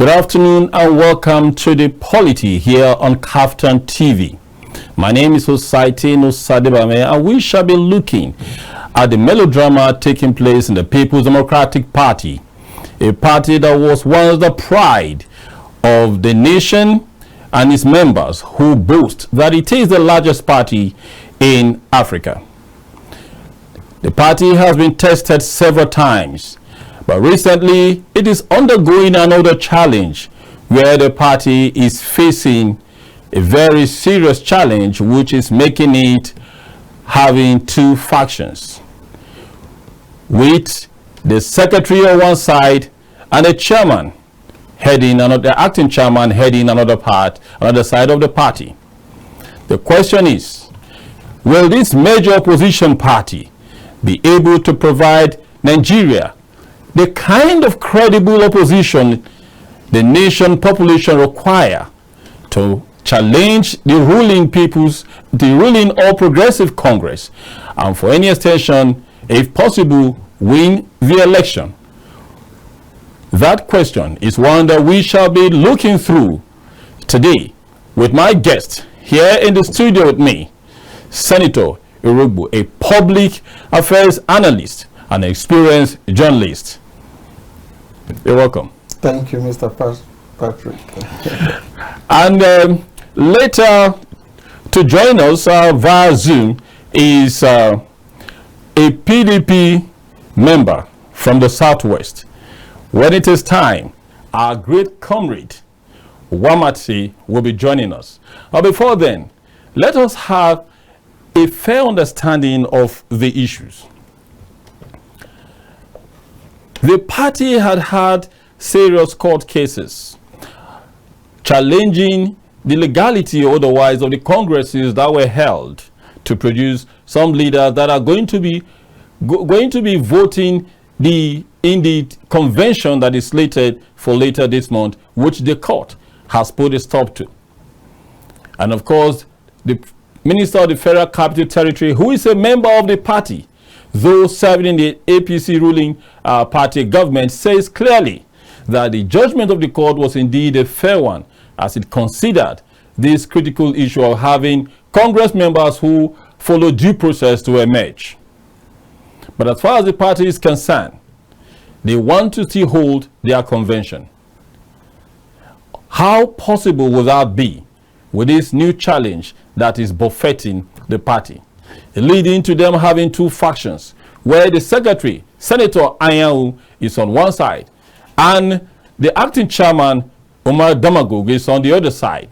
Good afternoon and welcome to the POLITY here on Chieftain TV. My name is Osaretin Osadebamwen and we shall be looking at the melodrama taking place in the People's Democratic Party, a party that was once the pride of the nation and its members who boast that it is the largest party in Africa. The party has been tested several times, but recently it is undergoing another challenge where the party is facing a very serious challenge, which is making it having two factions, with the secretary on one side and the chairman heading another, acting chairman heading another side of the party. The question is, will this major opposition party be able to provide Nigeria the kind of credible opposition the nation population require to challenge the ruling All Progressive Congress, and for any extension, if possible, win the election? That question is one that we shall be looking through today with my guest here in the studio with me, Senator Iroegbu, a public affairs analyst and experienced journalist. You're welcome. Thank you, Mr. Patrick. And later to join us via Zoom is a PDP member from the Southwest. When it is time, our great comrade, Warmate, will be joining us. But before then, let us have a fair understanding of the issues. The party had serious court cases challenging the legality or otherwise of the congresses that were held to produce some leaders that are going to be voting in the convention that is slated for later this month, which the court has put a stop to. And of course, the Minister of the Federal Capital Territory, who is a member of the party, though serving in the APC ruling party government, says clearly that the judgment of the court was indeed a fair one, as it considered this critical issue of having Congress members who follow due process to emerge. But as far as the party is concerned, they want to still hold their convention. How possible will that be with this new challenge that is buffeting the party, leading to them having two factions, where the secretary, Senator Anyanwu, is on one side and the acting chairman, Omar Damagog, is on the other side?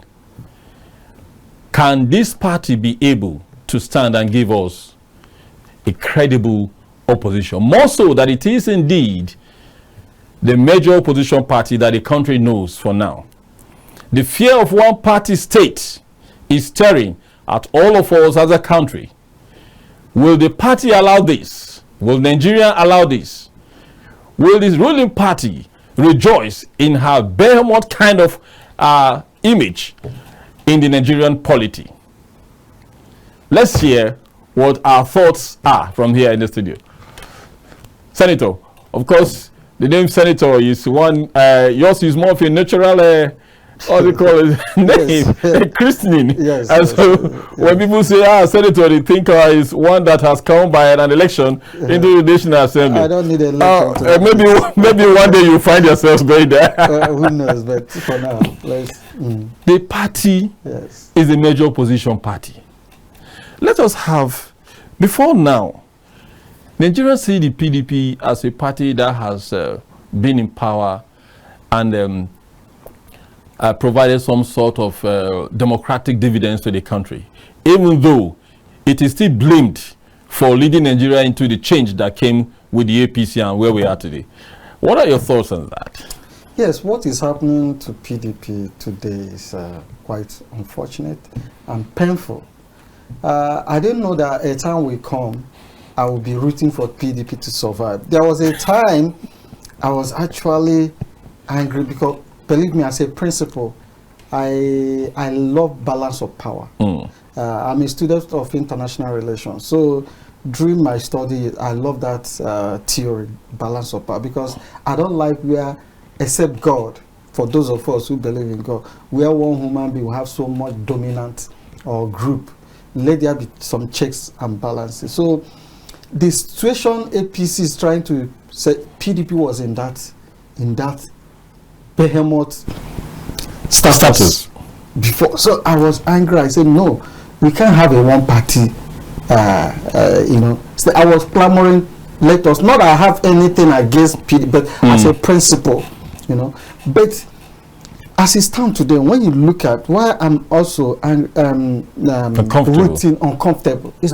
Can this party be able to stand and give us a credible opposition? More so that it is indeed the major opposition party that the country knows for now. The fear of one party state is staring at all of us as a country. Will the party allow this? Will Nigeria allow this? Will this ruling party rejoice in her behemoth kind of image in the Nigerian polity? Let's hear what our thoughts are from here in the studio. Senator, of course, the name Senator is one, yours is more of a natural what do you call it? Name, christening. Yes, and so when people say, Senator, they think is one that has come by an election into the National Assembly. I don't need a election. Maybe one day you find yourselves going there. Who knows? But for now, let's. The party is a major opposition party. Let us have, before now, Nigerians see the PDP as a party that has been in power and provided some sort of democratic dividends to the country, even though it is still blamed for leading Nigeria into the change that came with the APC and where we are today. What are your thoughts on that? Yes, what is happening to PDP today is quite unfortunate and painful. I didn't know that a time will come I will be rooting for PDP to survive. There was a time I was actually angry because, believe me, as a principal, I love balance of power. I'm a student of international relations, so during my study, I love that theory, balance of power, because I don't like where, except God, for those of us who believe in God, where one human being will have so much dominant or group. Let there be some checks and balances. So the situation APC is trying to say, PDP was in that behemoth status before. So I was angry. I said, no, we can't have a one party. So I was clamoring, let us, not I have anything against PDP, but as a principle, But as it stands today, when you look at why I'm also uncomfortable, is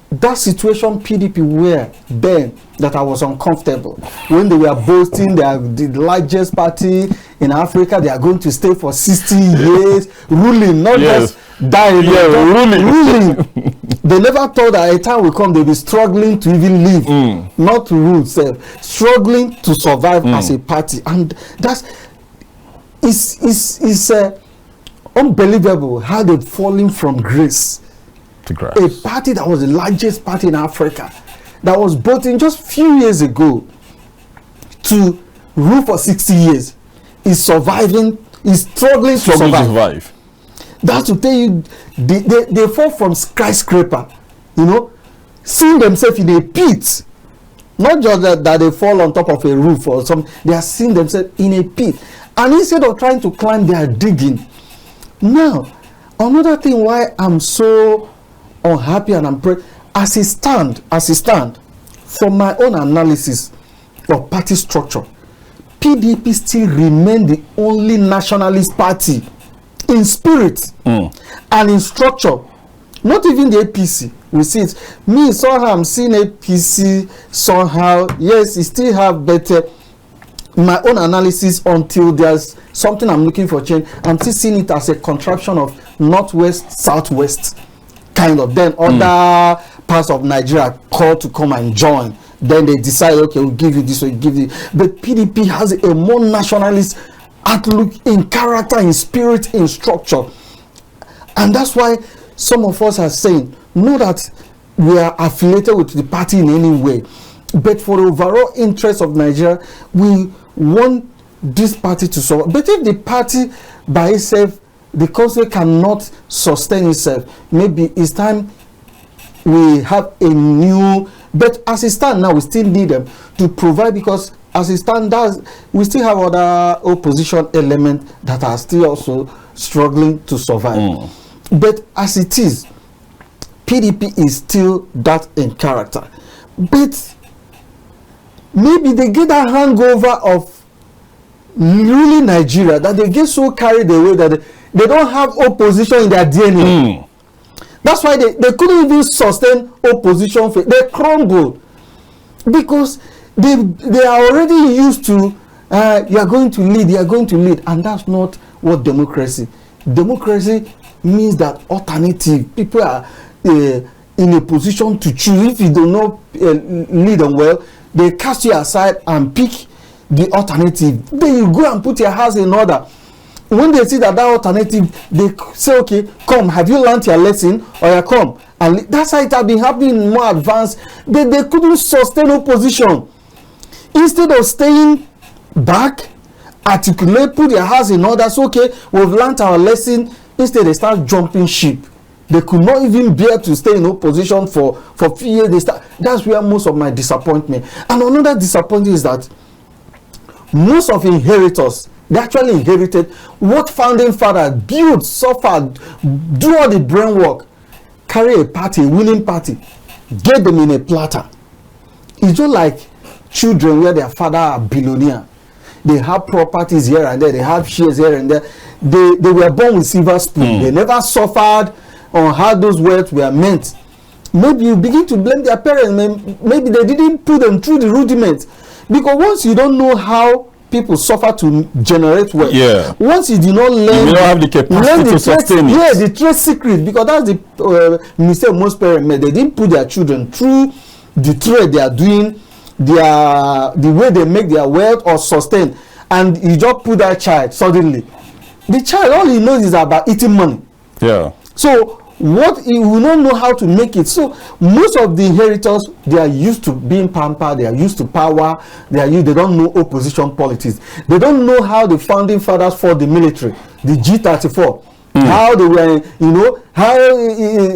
that situation PDP were then that I was uncomfortable when they were boasting they are the largest party in Africa, they are going to stay for 60 years ruling, not just dying, ruling. They never thought that a time will come they'll be struggling to even live, not to rule, struggling to survive as a party. And that's it's unbelievable how they've fallen from grace. A party that was the largest party in Africa, that was voting just a few years ago to rule for 60 years, is surviving, is struggling to survive. That's to tell you, they fall from skyscraper, seeing themselves in a pit. Not just that they fall on top of a roof or something, they are seeing themselves in a pit. And instead of trying to climb, they are digging. Now, another thing why I'm so unhappy and I'm as it stand from my own analysis of party structure, PDP still remain the only nationalist party in spirit and in structure. Not even the APC. We see it. Me somehow I'm seeing APC somehow. Yes, it still have better. My own analysis until there's something I'm looking for change. I'm still seeing it as a contraption of northwest, southwest kind of. Then other parts of Nigeria call to come and join. Then they decide, okay, we'll give you this, we'll give you. But PDP has a more nationalist outlook in character, in spirit, in structure. And that's why some of us are saying, not that we are affiliated with the party in any way, but for the overall interest of Nigeria, we want this party to survive. But if the party by itself, the country cannot sustain itself, maybe it's time we have a new. But as it stands now, we still need them to provide, because as it stands, we still have other opposition elements that are still also struggling to survive. But as it is, PDP is still that in character. But maybe they get a hangover of ruling Nigeria, that they get so carried away that they don't have opposition in their DNA. That's why they couldn't even sustain opposition. They crumbled because they are already used to you are going to lead, and that's not what democracy. Democracy means that alternative. People are in a position to choose. If you do not lead them well, they cast you aside and pick the alternative. Then you go and put your house in order. When they see that alternative, they say, okay, come, have you learned your lesson? Or you come. And that's how it has been happening in more advanced. They couldn't sustain opposition. Instead of staying back, articulate, put their house in order, so okay, we've learned our lesson. Instead, they start jumping ship. They could not even bear to stay in opposition for few years. That's where most of my disappointment. And another disappointment is that most of inheritors, they actually inherited what founding father built, suffered, do all the brain work, carry a party, a winning party, get them in a platter. It's just like children where their father are billionaire. They have properties here and there, they have shares here and there. They were born with silver spoon. They never suffered on how those wealth were meant. Maybe you begin to blame their parents. Maybe they didn't put them through the rudiments. Because once you don't know how people suffer to generate wealth, once you do not learn, you don't have the capacity to sustain it. Yeah, the trade secret, because that's the mistake most parents made. They didn't put their children through the trade they are doing, the way they make their wealth or sustain, and you just put that child suddenly. The child, all he knows is about eating money. Yeah. So what he will not know how to make it. So most of the inheritors, they are used to being pampered, they are used to power, they don't know opposition politics. They don't know how the founding fathers fought the military, the G34. How they were, you know, how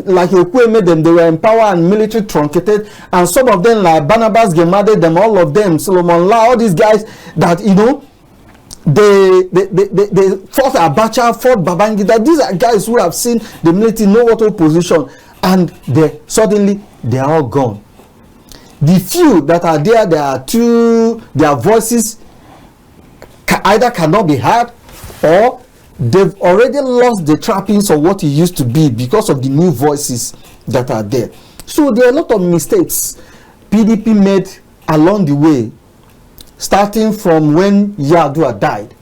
like Ekwe made them, they were in power and military truncated, and some of them like Barnabas Gemade, them, all of them, Solomon La, all these guys that, you know, they fought Abacha, fought Babangida. These are guys who have seen the military, know what opposition, and they suddenly they are all gone. The few that are there, their voices either cannot be heard, or they've already lost the trappings of what it used to be because of the new voices that are there. So there are a lot of mistakes PDP made along the way, starting from when Yar'Adua died.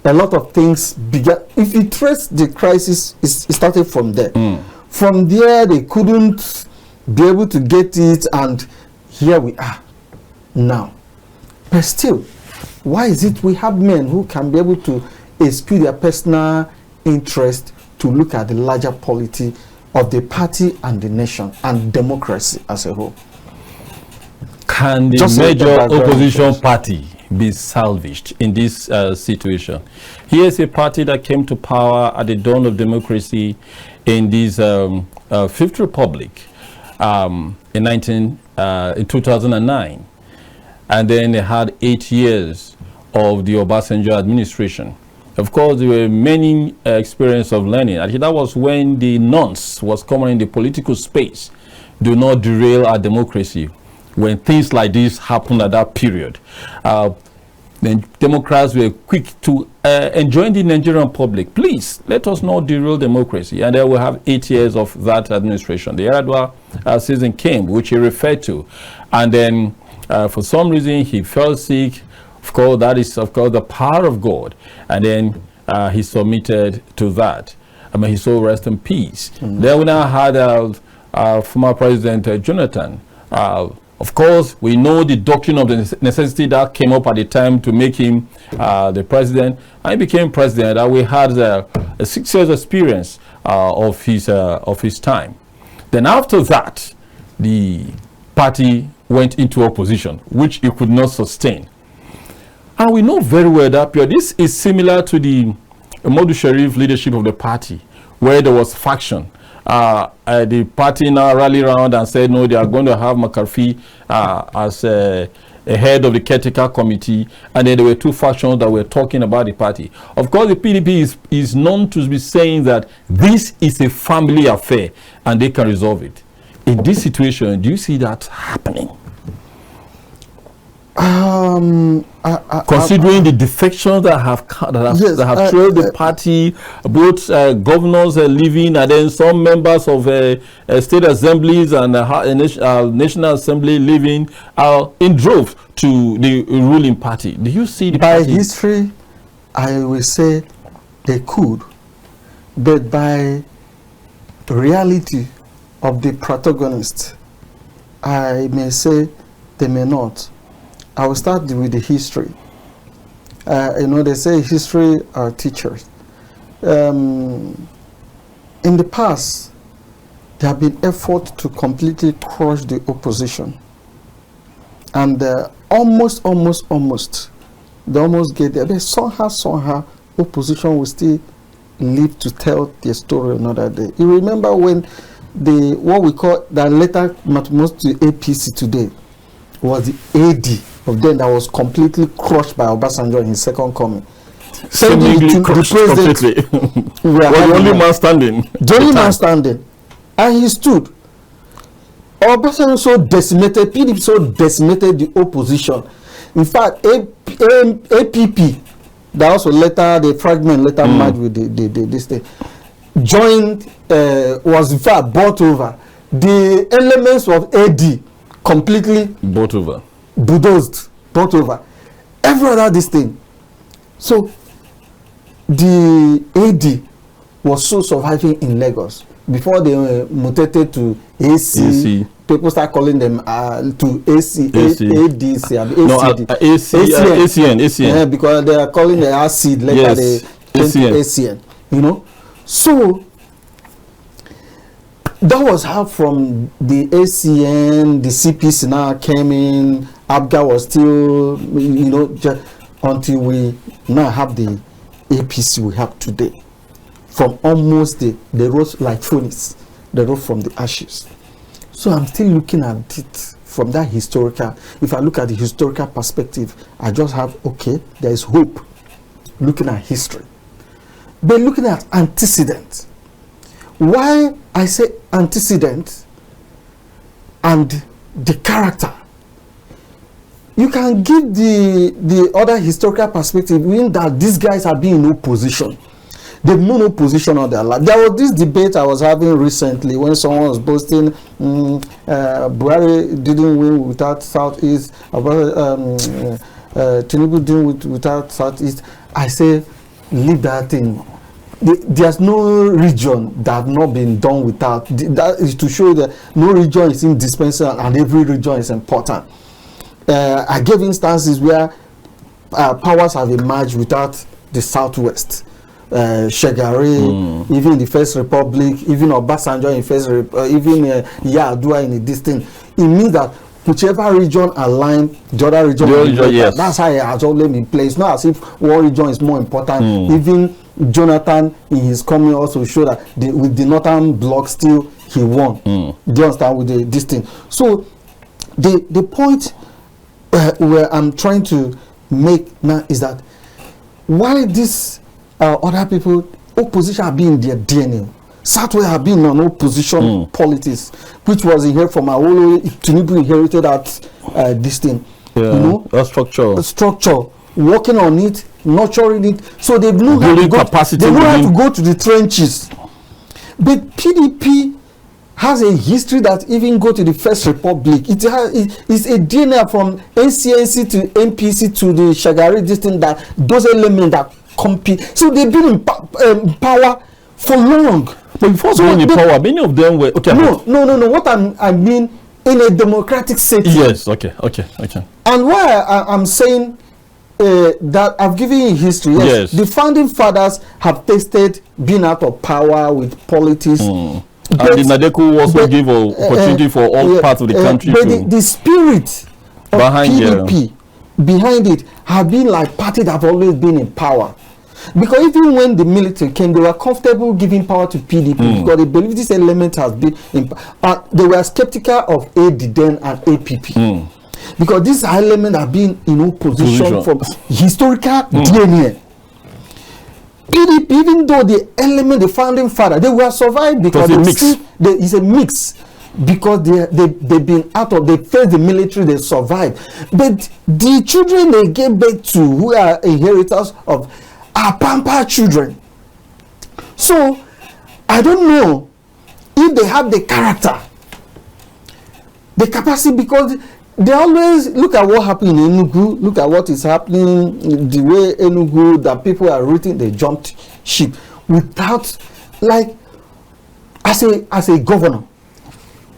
A lot of things began. If you trace the crisis, it started from there. From there, they couldn't be able to get it, and here we are now. But still, why is it we have men who can be able to eschew their personal interest to look at the larger polity of the party and the nation and democracy as a whole? Can the major opposition party be salvaged in this situation? Here's a party that came to power at the dawn of democracy in this Fifth Republic in 2009, and then they had 8 years of the Obasanjo administration. Of course, there were many experience of learning. I think that was when the nonce was common in the political space. Do not derail our democracy. When things like this happened at that period, then Democrats were quick to enjoin the Nigerian public. Please, let us not derail democracy. And then we'll have 8 years of that administration. The Yar'Adua season came, which he referred to. And then for some reason, he fell sick. Of course, that is, of course, the power of God. And then he submitted to that. I mean, he so rest in peace. Then we now had former President Jonathan. Of course, we know the doctrine of the necessity that came up at the time to make him the president. And he became president. And we had a 6 years experience of his time. Then after that, the party went into opposition, which it could not sustain. And we know very well that period. This is similar to the Modu Sharif leadership of the party, where there was faction. The party now rallied around and said, no, they are going to have McCarthy as a head of the caretaker committee. And then there were two factions that were talking about the party. Of course, the PDP is known to be saying that this is a family affair and they can resolve it. In this situation, do you see that happening? Considering the defections that have trailed the party, both governors leaving, and then some members of state assemblies and national assembly leaving in droves to the ruling party. Do you see the by party? history, I will say they could, but by reality of the protagonist, I may say they may not. I will start with the history. You know, they say history are teachers. In the past, there have been efforts to completely crush the opposition. And almost, they almost get there. But somehow, opposition will still live to tell their story another day. You remember when what we call the later most to APC today was the AD of them that was completely crushed by Obasanjo in his second coming. Seemingly crushed completely. Was the only man standing. The only man standing. And he stood. Obasanjo so decimated, PDP so decimated the opposition. In fact, APP, that also later, the fragment later merged with this thing, joined, was in fact bought over. The elements of AD completely bought over. Bulldozed, brought over every other this thing. So the AD was so surviving in Lagos before they mutated to AC. People start calling them to AC. ADC, ACN. Because they are calling the acid later. Yes. ACN. You know, so that was how from the ACN, the CPC now came in, ABGA was still, you know, until we now have the APC we have today. From almost they rose like phoenix, they rose from the ashes. So I'm still looking at it from that historical. If I look at the historical perspective, I just have, okay, there is hope looking at history. But looking at antecedents, why I say antecedent and the character, you can give the other historical perspective in that these guys have been in opposition. They've no position on their life. There was this debate I was having recently when someone was boasting Buhari didn't win without Southeast, Tinubu didn't without Southeast. I say, leave that thing. There's no region that has not been done without. That is to show that no region is indispensable and every region is important. I gave instances where powers have emerged without the Southwest. Shagari, even the First Republic, even Obasanjo in First even Yar'Adua in this thing. It means that whichever region aligned, the other region, yes. That's how it has always been placed. Not as if one region is more important. Even Jonathan in his coming also showed that with the Northern Bloc still he won. Do you understand with this thing? So the point where I'm trying to make now is that why this other people opposition have been in their DNA. Southwest have been on opposition politics, which was inherited from Awolowo. Tinubu inherited that this thing. Yeah, you know, that structure, working on it, nurturing it. So they know how to go. They know how to go to the trenches. But PDP has a history that even go to the First Republic. It's a DNA from NCNC to NPC to the Shagari. This thing that those elements that compete. So they've been in power for long. But before being in power, many of them were okay. No. What I mean in a democratic setting. Yes. Okay. And why I'm saying that I've given you history. Yes. The founding fathers have tasted being out of power with politics. And the Nadeku also give opportunity for all parts of the country. But the spirit of PDP behind it have been like parties that have always been in power. Because even when the military came, they were comfortable giving power to PDP because they believe this element has been in power. They were skeptical of AD then and APP. Because this element have been in opposition from historical DNA. PDP, even though the element, the founding father, they were survived because it's a mix. Because they've been they faced the military, they survived. But the children they gave birth to, who are inheritors of, are pampered children. So I don't know if they have the character, the capacity, because they always look at what happened in Enugu, look at what is happening, the way Enugu, that people are rooting, they jumped ship without, like, as a governor,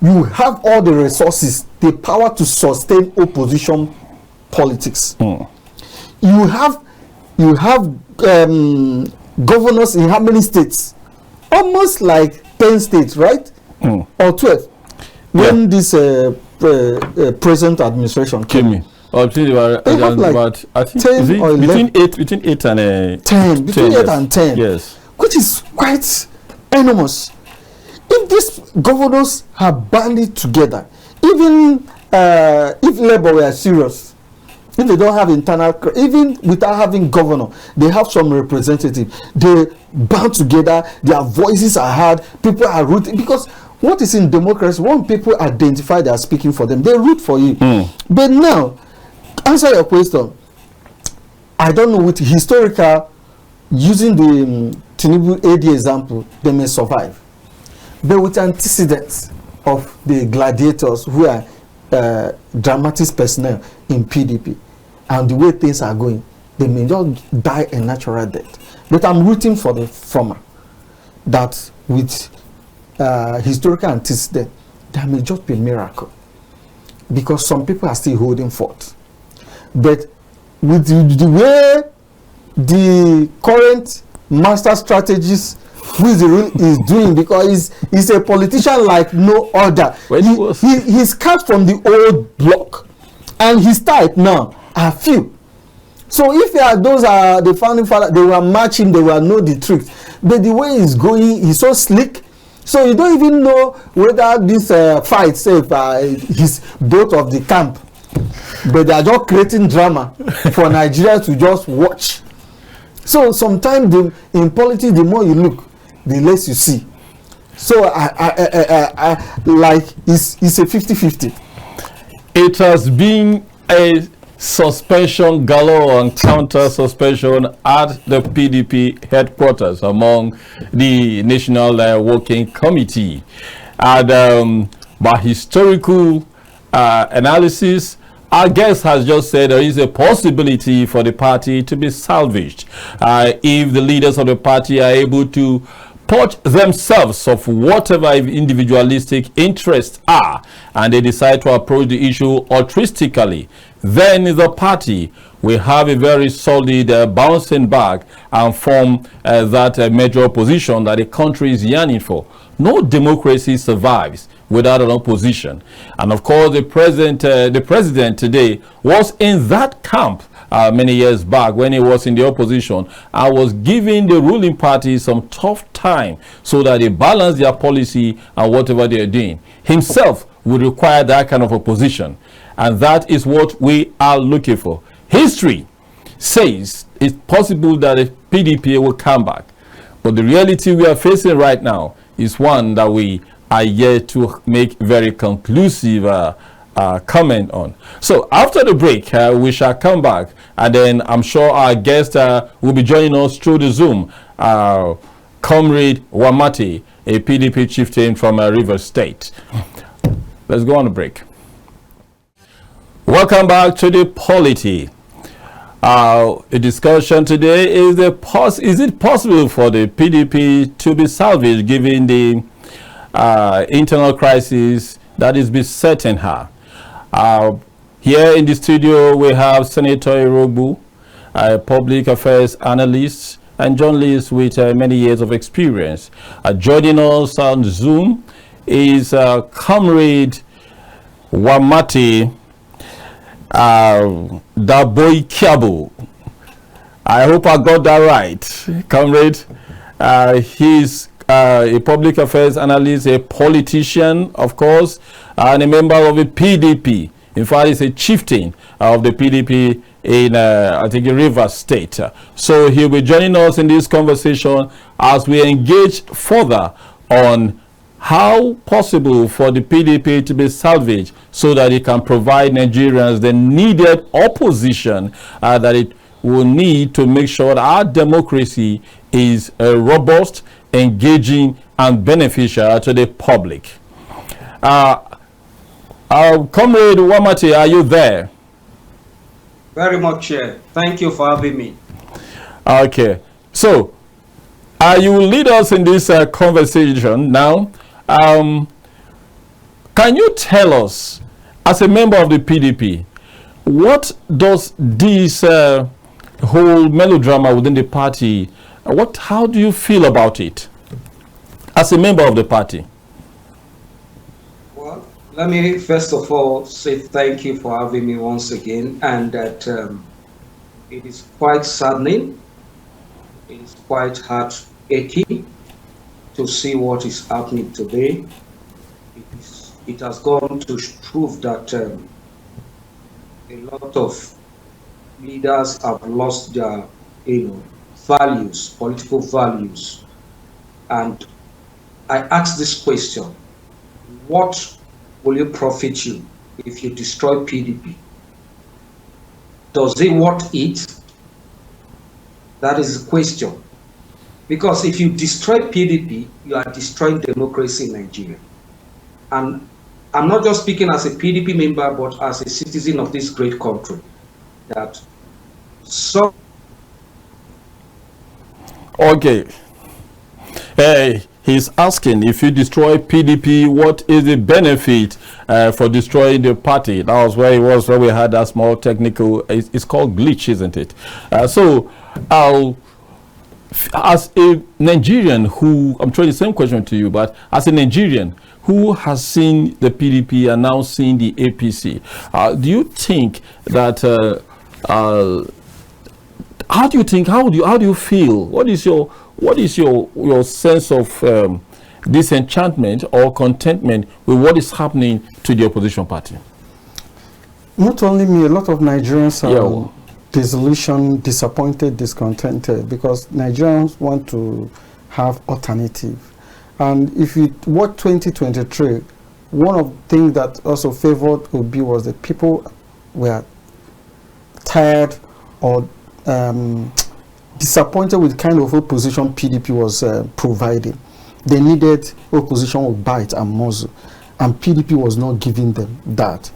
you have all the resources, the power to sustain opposition politics. You have governors in how many states? Almost like 10 states, right? Or 12. When this present administration came in. I think I think 10 or 11. between 8 and 10. Between 8 and 10. Yes. Which is quite enormous. If these governors have banded together, even if Labour were serious, if they don't have internal, even without having governor, they have some representative. They band together, their voices are heard, people are rooting. Because what is in democracy, when people identify they are speaking for them, they root for you. But now, answer your question. I don't know, with historical, using the Tinubu AD example, they may survive. But with antecedents of the gladiators who are dramatic personnel in PDP, and the way things are going, they may just die a natural death. But I'm rooting for the former, that with historical antecedent, there may just be a miracle, because some people are still holding forth. But with the way the current master strategist who is the real is doing, because he's a politician like no other. He's cut from the old block, and his type now are few. So if those are the founding fathers, they were matching, they will know the tricks. But the way he's going, he's so slick. So you don't even know whether this fight is both of the camp. But they are just creating drama for Nigeria to just watch. So sometimes in politics, the more you look, the less you see. So I like it's a 50-50. It has been a suspension galore and counter suspension at the PDP headquarters among the National Working Committee. And by historical analysis, our guest has just said there is a possibility for the party to be salvaged if the leaders of the party are able to purge themselves of whatever individualistic interests are, and they decide to approach the issue altruistically. Then the party will have a very solid bouncing back and form that major opposition that the country is yearning for. No democracy survives without an opposition. And of course, the president today was in that camp many years back when he was in the opposition. I was giving the ruling party some tough time so that they balance their policy and whatever they are doing. Himself would require that kind of opposition. And that is what we are looking for. History says it's possible that the PDP will come back. But the reality we are facing right now is one that we are yet to make very conclusive comment on. So after the break, we shall come back, and then I'm sure our guest will be joining us through the Zoom. Comrade Warmate, a PDP chieftain from Rivers State. Let's go on a break. Welcome back to the POLITY. The discussion today is it possible for the PDP to be salvaged given the internal crisis that is besetting her? Here in the studio we have Senator Iroegbu, a public affairs analyst and journalist with many years of experience. Joining us on Zoom is Comrade Warmate Daboikiabo. I hope I got that right, Comrade. He's a public affairs analyst, a politician, of course, and a member of the PDP. In fact, he's a chieftain of the PDP in, I think, Rivers State. So he'll be joining us in this conversation as we engage further on how possible for the PDP to be salvaged so that it can provide Nigerians the needed opposition that it will need to make sure that our democracy is robust, engaging, and beneficial to the public. Comrade Warmate, are you there? Very much, thank you for having me. Okay, so you will lead us in this conversation now. Can you tell us, as a member of the PDP, what does this whole melodrama within the party, how do you feel about it as a member of the party? Well, let me first of all say thank you for having me once again, and that it is quite saddening, it is quite heart-aching to see what is happening today. It has gone to prove that a lot of leaders have lost their values, political values. And I ask this question: what will it profit you if you destroy PDP? Does it worth it? That is the question. Because if you destroy PDP, you are destroying democracy in Nigeria. And I'm not just speaking as a PDP member, but as a citizen of this great country. That so. Okay. He's asking, if you destroy PDP, what is the benefit for destroying the party? That was where he was, where we had that small technical, it's called glitch, isn't it? As a Nigerian who, I'm throwing the same question to you, but as a Nigerian who has seen the PDP and now seen the APC, do you think that, how do you feel? What is your sense of disenchantment or contentment with what is happening to the opposition party? Not only me, a lot of Nigerians are disillusioned, disappointed, discontented, because Nigerians want to have alternative. And if you watch 2023, one of the things that also favored Obi was that people were tired or disappointed with the kind of opposition PDP was providing. They needed opposition with bite and muzzle, and PDP was not giving them that.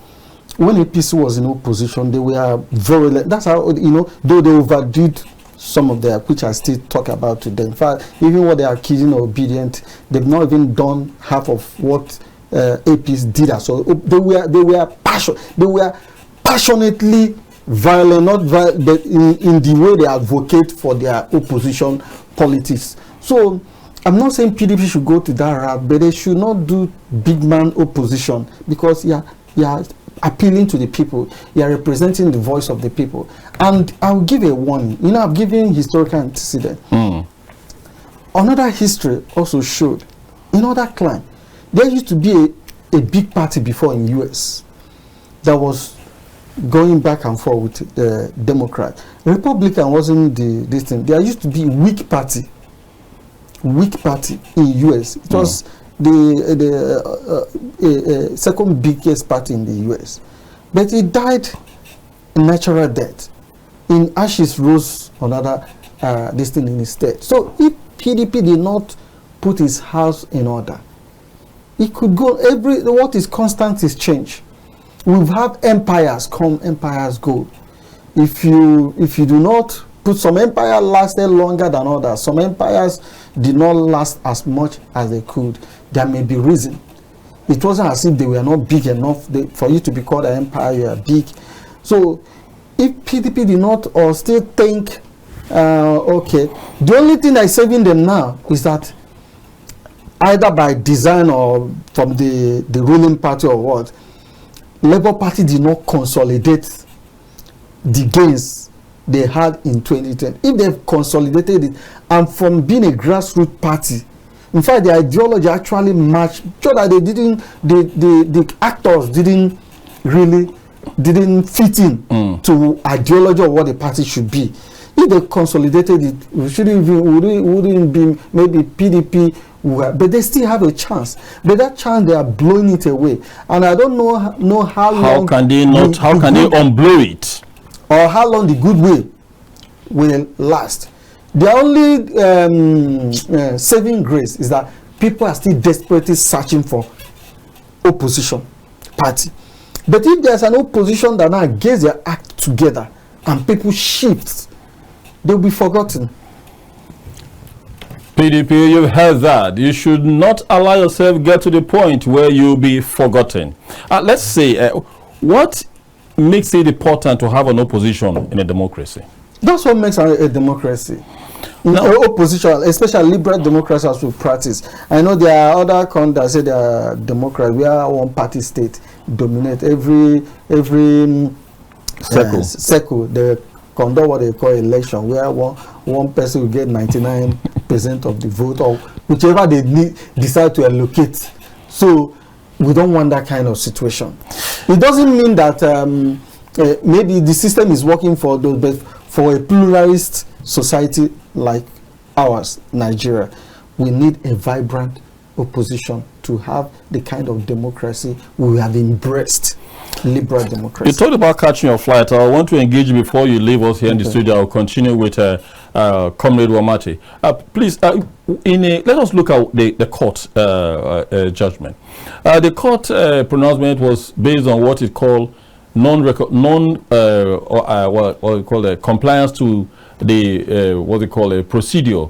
When APC was in opposition, they were virulent. That's how, though they overdid some of their, which I still talk about today. In fact, even what they are accusing of obedient, they've not even done half of what APC did. So they were passionately violent, not violent, but in the way they advocate for their opposition politics. So I'm not saying PDP should go to that route, but they should not do big man opposition, because you are appealing to the people, you are representing the voice of the people. And I'll give a warning. I've given historical antecedent. Another history also showed in other climes, there used to be a big party before in US that was going back and forth with the Democrat. Republican wasn't this thing. There used to be a weak party in US. It was the second biggest party in the US, but it died a natural death. In ashes rose another this thing in his stead. So if PDP did not put his house in order, it could go. What is constant is change. We've had empires come, empires go. If you do not put, some empires lasted longer than others. Some empires did not last as much as they could. There may be reason. It wasn't as if they were not big enough for you to be called an empire. You are big. So if PDP did not, or still think, okay, the only thing that is saving them now is that either by design or from the ruling party or what, Labour Party did not consolidate the gains they had in 2010. If they've consolidated it, and from being a grassroots party, in fact, the ideology actually matched, so that the actors didn't fit in to ideology of what the party should be. If they consolidated it, wouldn't be maybe PDP, but they still have a chance. But that chance, they are blowing it away, and I don't know how long. How can they unblow it, or how long the goodwill will last? The only saving grace is that people are still desperately searching for opposition party. But if there's an opposition that now gets their act together and people shift, they'll be forgotten. PDP, you've heard that. You should not allow yourself get to the point where you'll be forgotten. Let's say, what makes it important to have an opposition in a democracy? That's what makes a democracy. Opposition, especially liberal democracy, as we practice. I know there are other countries that say they are democrats. We are one party state, dominate every circle. They conduct what they call election, where one person will get 99% of the vote, or whichever they decide to allocate. So we don't want that kind of situation. It doesn't mean that maybe the system is working for those, but for a pluralist society like ours, Nigeria, we need a vibrant opposition to have the kind of democracy we have embraced, liberal democracy. You talked about catching your flight. I want to engage you before you leave us here in the studio. I'll continue with Comrade Warmate. Please, let us look at the court judgment. The court pronouncement was based on what it called compliance to the what they call a procedure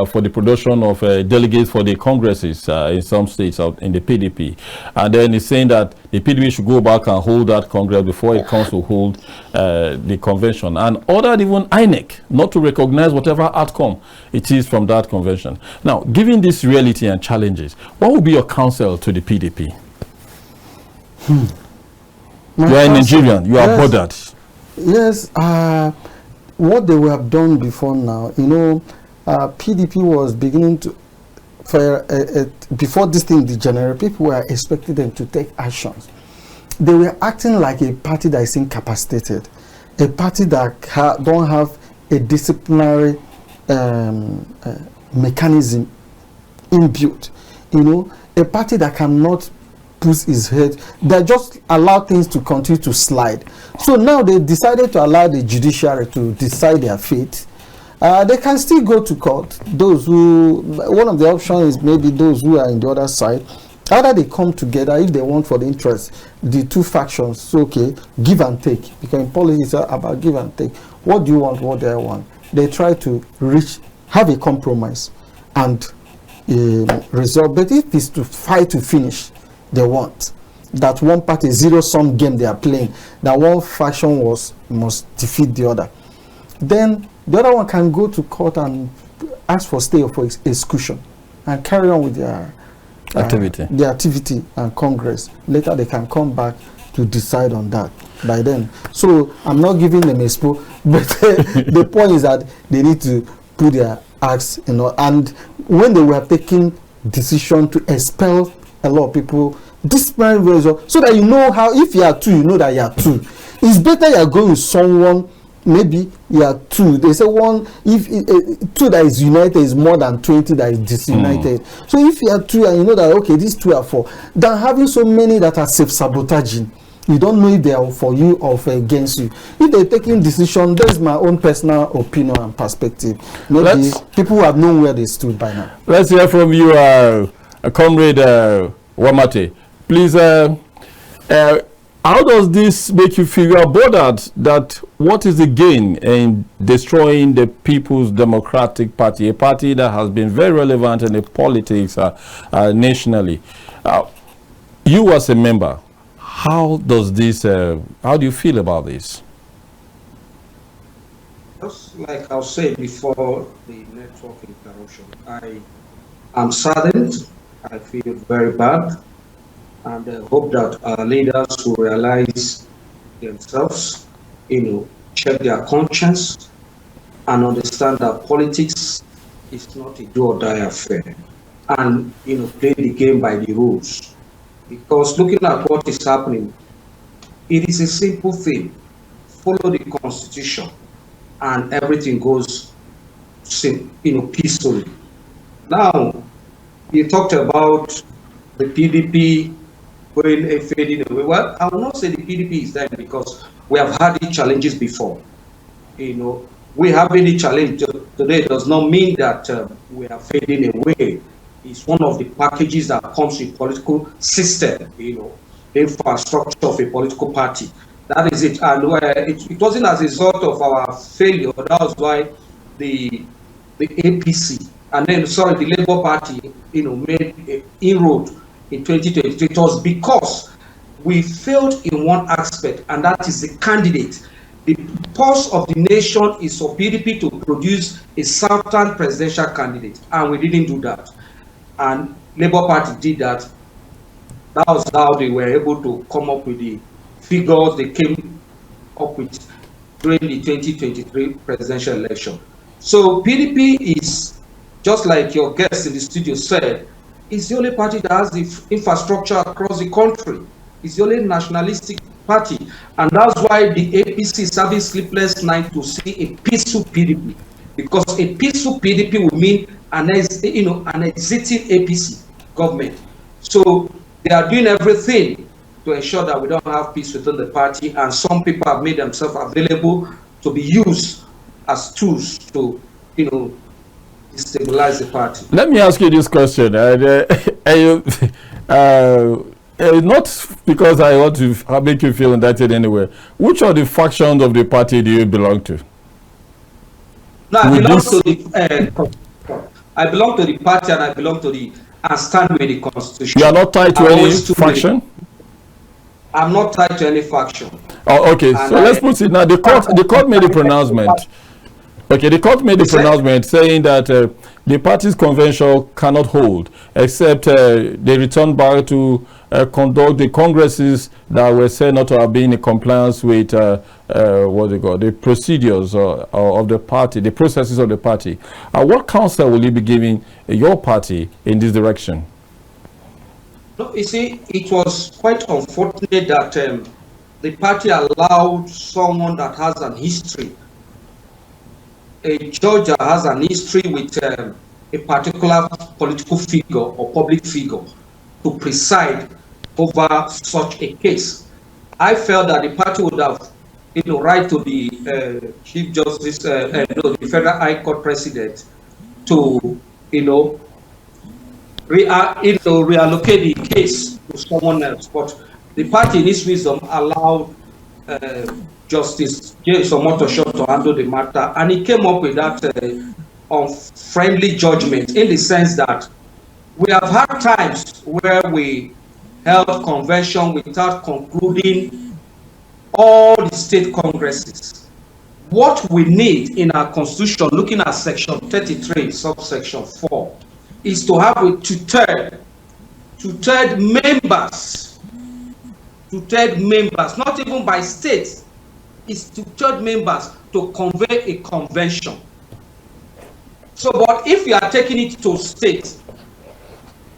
for the production of delegates for the congresses in some states out in the PDP, and then he's saying that the PDP should go back and hold that congress before it comes to hold the convention, and ordered even INEC not to recognize whatever outcome it is from that convention. Now, given this reality and challenges, what would be your counsel to the PDP? You are a Nigerian, you are bothered. Yes, what they would have done before now, you know, PDP was beginning to, before this thing degenerated, people were expecting them to take actions. They were acting like a party that is incapacitated, a party that don't have a disciplinary mechanism inbuilt, you know, a party that cannot push his head. They just allow things to continue to slide. So now they decided to allow the judiciary to decide their fate. They can still go to court. Those who, one of the options is maybe those who are in the other side, either they come together if they want for the interest, the two factions, so okay, give and take, because in politics it's about give and take. What do you want, what do I want? They try to have a compromise and resolve. But if it's to fight to finish, they want that one party zero-sum game they are playing, that one faction must defeat the other, then the other one can go to court and ask for stay for execution and carry on with their activity and Congress. Later they can come back to decide on that by then. So I'm not giving them expo, but the point is that they need to put their acts in order. And when they were taking decision to expel a lot of people, disciplinary result, so that you know how, if you are two, you know that you are two. It's better you are going with someone, maybe you are two. They say one, if two that is united is more than 20 that is disunited. So if you are two and you know that, okay, these two are four, than having so many that are self-sabotaging. You don't know if they are for you or for against you. If they're taking decision, that's my own personal opinion and perspective. Maybe people who have known where they stood by now. Let's hear from you, Comrade Warmate. Please, how does this make you feel? You are bothered that what is the gain in destroying the People's Democratic Party, a party that has been very relevant in the politics nationally? You as a member, how does this, how do you feel about this? Just like I was saying before the network interruption, I am saddened. I feel very bad, and I hope that our leaders will realize themselves, check their conscience and understand that politics is not a do or die affair, and play the game by the rules. Because looking at what is happening, it is a simple thing: follow the constitution, and everything goes, peacefully. Now, you talked about the PDP going and fading away. Well, I will not say the PDP is there, because we have had the challenges before. We have any challenge today does not mean that we are fading away. It's one of the packages that comes with political system, the infrastructure of a political party. That is it. And it wasn't as a result of our failure. That was why the APC, and then, the Labour Party, made an inroad in 2023. It was because we failed in one aspect, and that is the candidate. The purpose of the nation is for PDP to produce a certain presidential candidate, and we didn't do that. And Labour Party did that. That was how they were able to come up with the figures they came up with during the 2023 presidential election. So PDP is, just like your guest in the studio said, it's the only party that has the infrastructure across the country. It's the only nationalistic party. And that's why the APC is having sleepless night to see a peaceful PDP. Because a peaceful PDP will mean an exiting APC government. So they are doing everything to ensure that we don't have peace within the party. And some people have made themselves available to be used as tools to, stabilize the party. Let me ask you this question. Not because I want to make you feel indicted anywhere. Which of the factions of the party do you belong to? No, I belong to the party, and I belong to the and stand with the constitution. You are not tied to any faction? I'm not tied to any faction. Oh, okay. And so let's put it now. The court made a pronouncement. Okay, the court made a pronouncement saying that the party's convention cannot hold, except they return back to conduct the congresses that were said not to have been in compliance with what they call the procedures of the party, the processes of the party. What counsel will you be giving your party in this direction? No, you see, it was quite unfortunate that the party allowed someone that has an history, a judge that has an history with a particular political figure or public figure to preside over such a case. I felt that the party would have, right to the Chief Justice, the Federal High Court President, to, reallocate the case to someone else. But the party, in its wisdom, allowed Justice James Omotosho to handle the matter, and he came up with that unfriendly judgment, in the sense that we have had times where we held convention without concluding all the state congresses. What we need in our constitution, looking at section 33, subsection 4, is to have a two-third members, not even by state, is two-third members to convey a convention. So, but if you are taking it to state,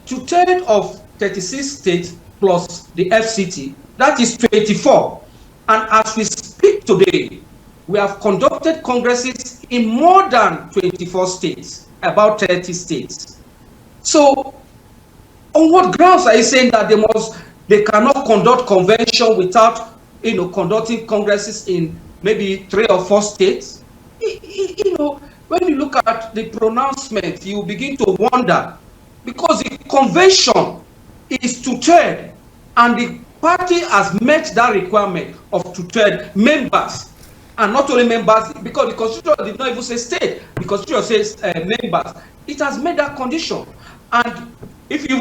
two-third of 36 states plus the FCT, that is 24. And as we speak today, we have conducted congresses in more than 24 states, about 30 states. So, on what grounds are you saying that they cannot conduct convention without, conducting congresses in maybe 3 or 4 states? When you look at the pronouncement, you begin to wonder, because the convention is two-third, and the party has met that requirement of two-third members. And not only members, because the Constitution did not even say state, the Constitution says members. It has made that condition. And if you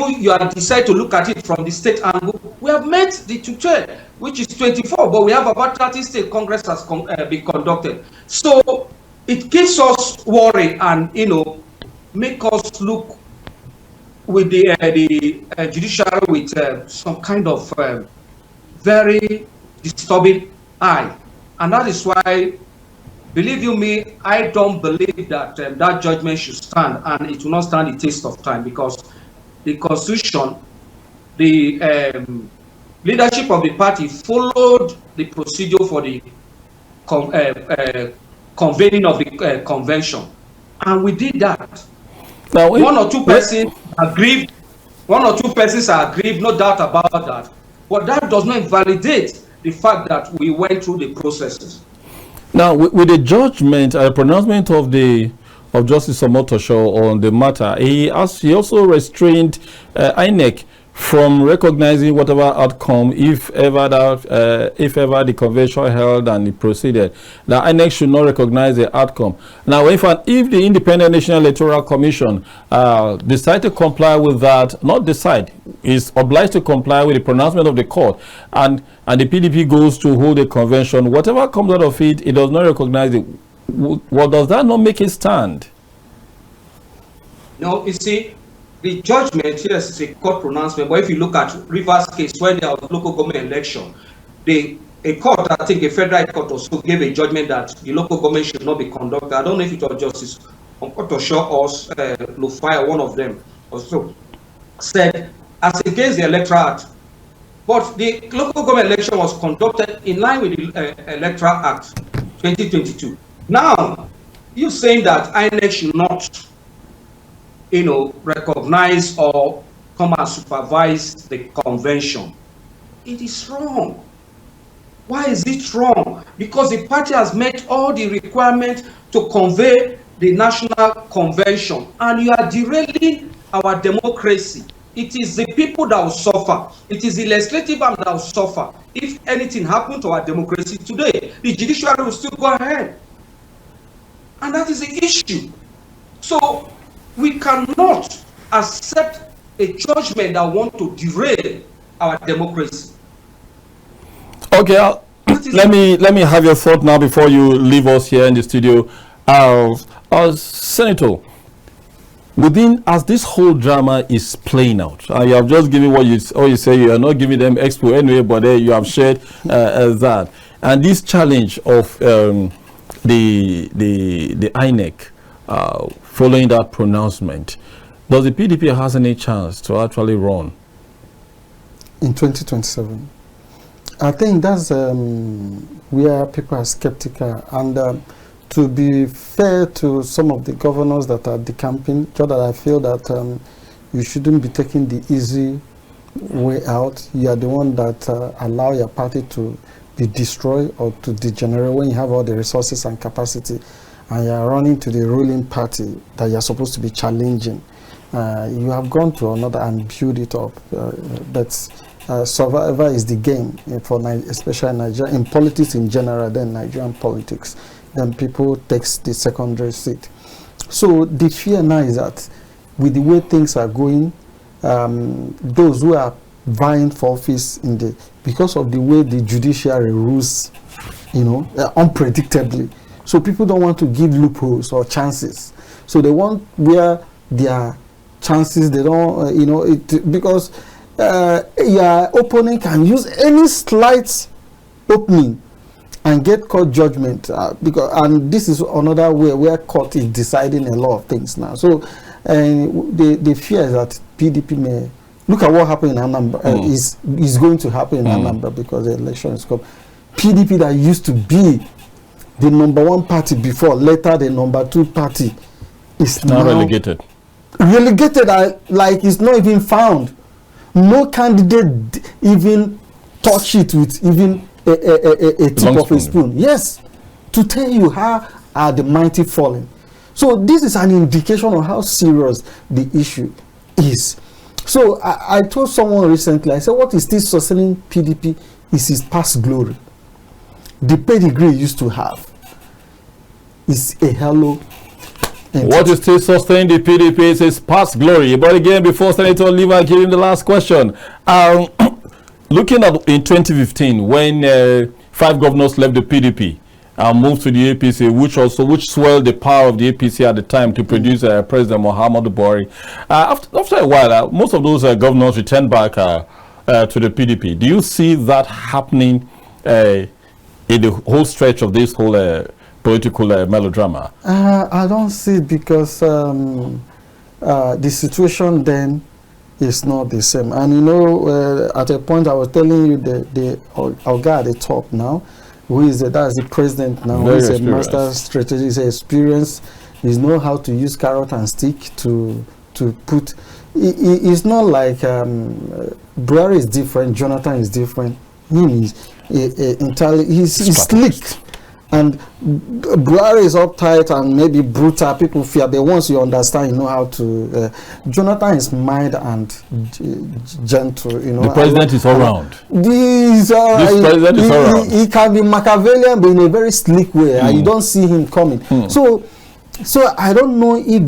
decide to look at it from the state angle, we have met the two-third, which is 24, but we have about 30 state congress has been conducted. So it gives us worry and, make us look with the judiciary with some kind of very disturbing eye. And that is why, believe you me, I don't believe that that judgment should stand, and it will not stand the test of time, because the Constitution, the leadership of the party followed the procedure for the convening of the convention, and we did that. Now, one or two persons are aggrieved, no doubt about that, but that does not invalidate the fact that we went through the processes. Now, with the judgment, pronouncement of Justice Omotosho on the matter, he also restrained INEC from recognizing whatever outcome, if ever the convention held and it proceeded, that INEC should not recognize the outcome. Now, if the Independent National Electoral Commission decide to comply with that, not decide, is obliged to comply with the pronouncement of the court, and the PDP goes to hold a convention, whatever comes out of it, it does not recognize it. What does that not make it stand? No, you see, the judgment, yes, is a court pronouncement, but if you look at Rivers case, when there was local government election, a court, I think a federal court also gave a judgment that the local government should not be conducted. I don't know if it was Justice Omotosho or Lufaya, one of them also, said as against the Electoral Act. But the local government election was conducted in line with the Electoral Act 2022. Now, you're saying that INEC should not, recognize or come and supervise the convention. It is wrong. Why is it wrong? Because the party has met all the requirements to convey the national convention, and you are derailing our democracy. It is the people that will suffer. It is the legislative arm that will suffer. If anything happened to our democracy today, the judiciary will still go ahead. And that is the issue. So we cannot accept a judgment that wants to derail our democracy. Okay, let me have your thought now before you leave us here in the studio. Senator, as this whole drama is playing out, you have just given what you say. You are not giving them expo anyway, but you have shared that, and this challenge of the INEC following that pronouncement, does the PDP has any chance to actually run in 2027? I think that's where people are skeptical, and to be fair to some of the governors that are decamping, so that I feel that you shouldn't be taking the easy way out. You are the one that allow your party to be destroyed or to degenerate when you have all the resources and capacity, and you are running to the ruling party that you are supposed to be challenging. You have gone to another and build it up. Survivor is the game for especially Nigeria, in politics in general, then Nigerian politics. Then people takes the secondary seat. So the fear now is that with the way things are going, those who are vying for office because of the way the judiciary rules, unpredictably. So people don't want to give loopholes or chances. So they want where their chances, they don't, because your opponent can use any slight opening and get court judgment, and this is another way where court is deciding a lot of things now. So the fear is that PDP may look at what happened in Anambra is going to happen in Anambra, because the election is come. PDP that used to be the #1 party before, later the #2 party, is now relegated. Like it's not even found. No candidate even touch it with even a tip of a spoon. Yes, to tell you how are the mighty falling. So this is an indication of how serious the issue is. So I told someone recently, I said, what is still sustaining PDP is his past glory. The pedigree he used to have is a halo. What is still sustaining the PDP is his past glory. But again, before Senator Oliver gave him the last question, looking at in 2015, when 5 governors left the PDP and moved to the APC, which swelled the power of the APC at the time to produce President Muhammadu Buhari. After a while, most of those governors returned back to the PDP. Do you see that happening in the whole stretch of this whole political melodrama? I don't see it, because the situation then is not the same. And at a point I was telling you our guy at the top now, that's the president now, who is a master strategist, experienced, he knows how to use carrot and stick to put. It's not like Buhari is different, Jonathan is different. He's slick. And Buhari is uptight and maybe brutal. People fear, but once you understand, you know how to. Jonathan is mild and gentle. The president is all round. This president is all round. He can be Machiavellian, but in a very slick way, and you don't see him coming. So I don't know if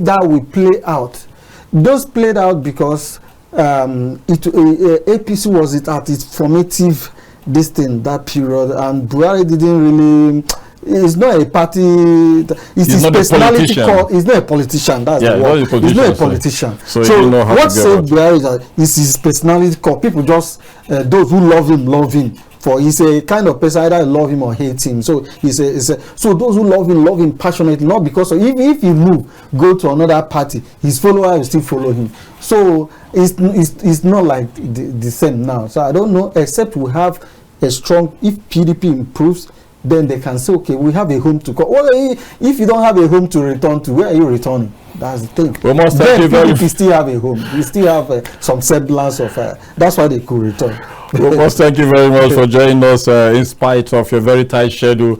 that will play out. Those played out because APC was at its formative that period, and Buhari didn't really. He's not a party. He's his personality. He's not a politician. That's the word. He's not a politician. So what saved Buhari is his personality core. People just those who love him. For he's a kind of person, either love him or hate him. So so those who love him passionately, not because of, if he go to another party, his followers will still follow him. So it's not like the same now. So I don't know, except we have a strong. If PDP improves, then they can say, okay, we have a home to call. Well, if you don't have a home to return to, where are you returning? That's the thing. We must then PDP still have a home. We still have some semblance of. That's why they could return. We must thank you very much for joining us in spite of your very tight schedule.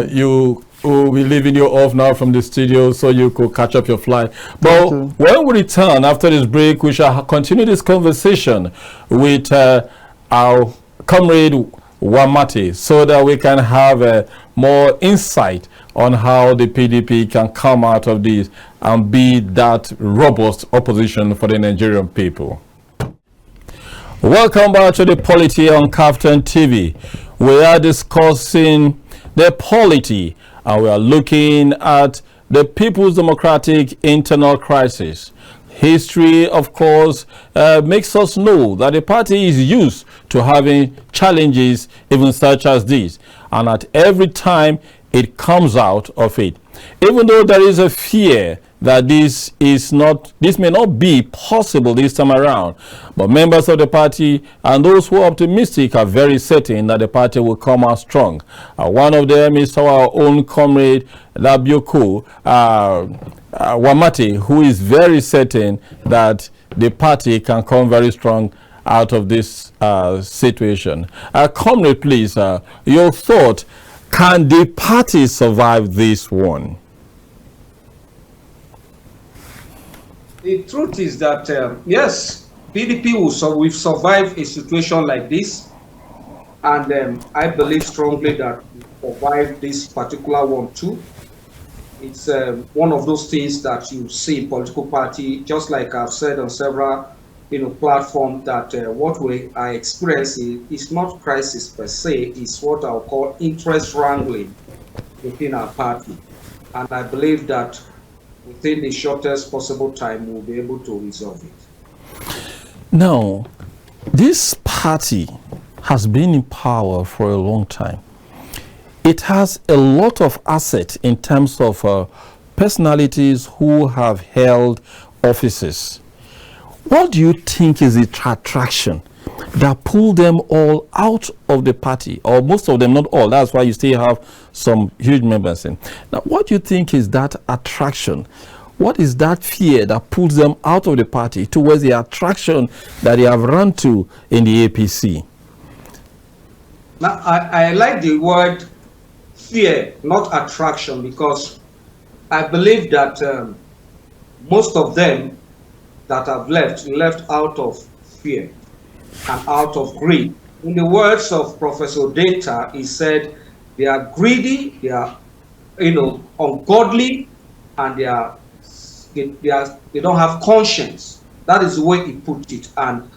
You will be leaving you off now from the studio so you could catch up your flight. But when we return after this break, we shall continue this conversation with our comrade Warmate, so that we can have more insight on how the PDP can come out of this and be that robust opposition for the Nigerian people. Welcome back to the Polity on Chieftain TV. We are discussing the polity and we are looking at the People's Democratic internal crisis. History, of course, makes us know that the party is used to having challenges even such as this, and at every time it comes out of it. Even though there is a fear that this may not be possible this time around, but members of the party and those who are optimistic are very certain that the party will come out strong. One of them is our own Comrade Daboikiabo, Warmate, who is very certain that the party can come very strong out of this situation. Comrade, please, your thought, can the party survive this one? The truth is that, yes, PDP will survive a situation like this. And I believe strongly that we survive this particular one too. It's one of those things that you see in political party, just like I've said on several platforms, that what we are experiencing is not crisis per se, it's what I'll call interest wrangling within our party. And I believe that within the shortest possible time, we'll be able to resolve it. Now, this party has been in power for a long time. It has a lot of assets in terms of personalities who have held offices. What do you think is the attraction that pulled them all out of the party, or most of them, not all? That's why you still have some huge members in. Now, what do you think is that attraction? What is that fear that pulls them out of the party towards the attraction that they have run to in the APC? Now, I like the word fear, not attraction, because I believe that most of them that have left out of fear and out of greed. In the words of Professor Data, he said they are greedy, they are ungodly, and they don't have conscience. That is the way he put it, and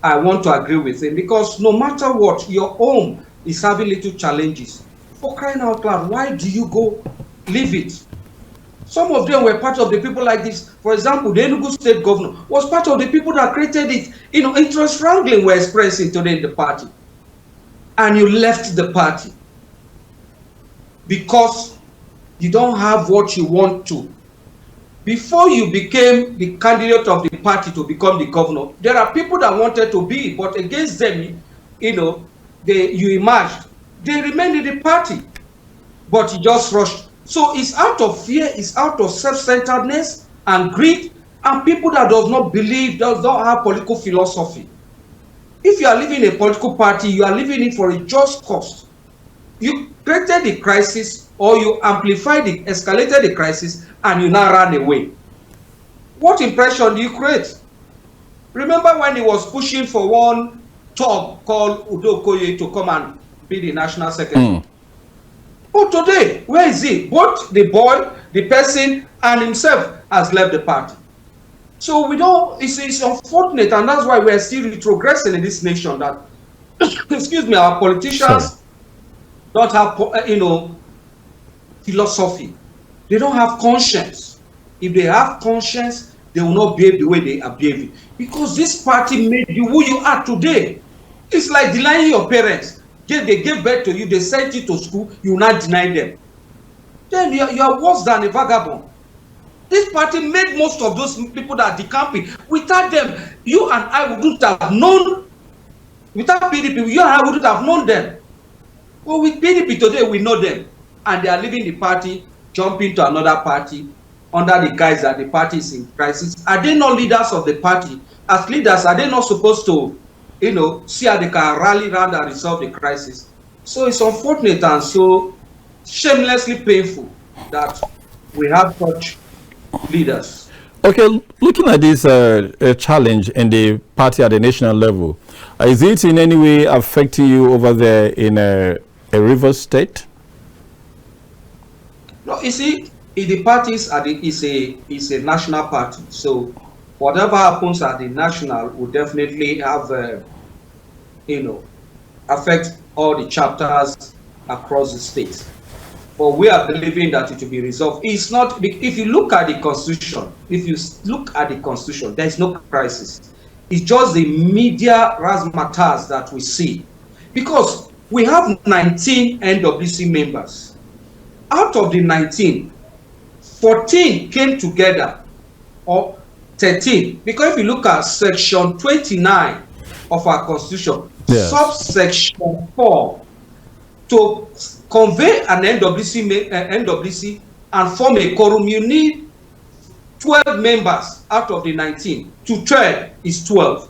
I want to agree with him, because no matter what, your home is having little challenges. For crying out loud, why do you go leave it? Some of them were part of the people like this. For example, the Enugu state governor was part of the people that created it. Interest wrangling we're expressing today in the party. And you left the party because you don't have what you want to. Before you became the candidate of the party to become the governor, there are people that wanted to be, but against them, you emerged. They remained in the party, but you just rushed. So it's out of fear, it's out of self-centeredness and greed, and people that does not believe, does not have political philosophy. If you are living a political party, you are living it for a just cause. You created the crisis, or you escalated the crisis, and you now ran away. What impression do you create? Remember when he was pushing for one talk called Udokoye to come and be the national secretary? But today, where is he? Both the boy, the person, and himself has left the party. So we don't, it's unfortunate, and that's why we are still retrogressing in this nation, that, excuse me, our politicians don't have, philosophy. They don't have conscience. If they have conscience, they will not behave the way they are behaving. Because this party made you who you are today. It's like denying your parents. They gave birth to you, they sent you to school, you will not deny them. Then you are worse than a vagabond. This party made most of those people that are decamping. Without them, you and I wouldn't have known. Without PDP, you and I wouldn't have known them. But with PDP today, we know them. And they are leaving the party, jumping to another party, under the guise that the party is in crisis. Are they not leaders of the party? As leaders, are they not supposed to see how they can rally around and resolve the crisis? So it's unfortunate and so shamelessly painful that we have such leaders. Okay, looking at this challenge in the party at the national level, is it in any way affecting you over there in a river state? No, you see, the parties are is a national party. So whatever happens at the national will definitely have, affect all the chapters across the states. But we are believing that it will be resolved. It's not, if you look at the constitution, there is no crisis. It's just the media razzmatazz that we see. Because we have 19 NWC members. Out of the 19, 14 came together, or 13. Because if you look at section 29 of our constitution, yes, subsection 4, to convey an NWC and form a quorum, you need 12 members out of the 19. To 12 is 12.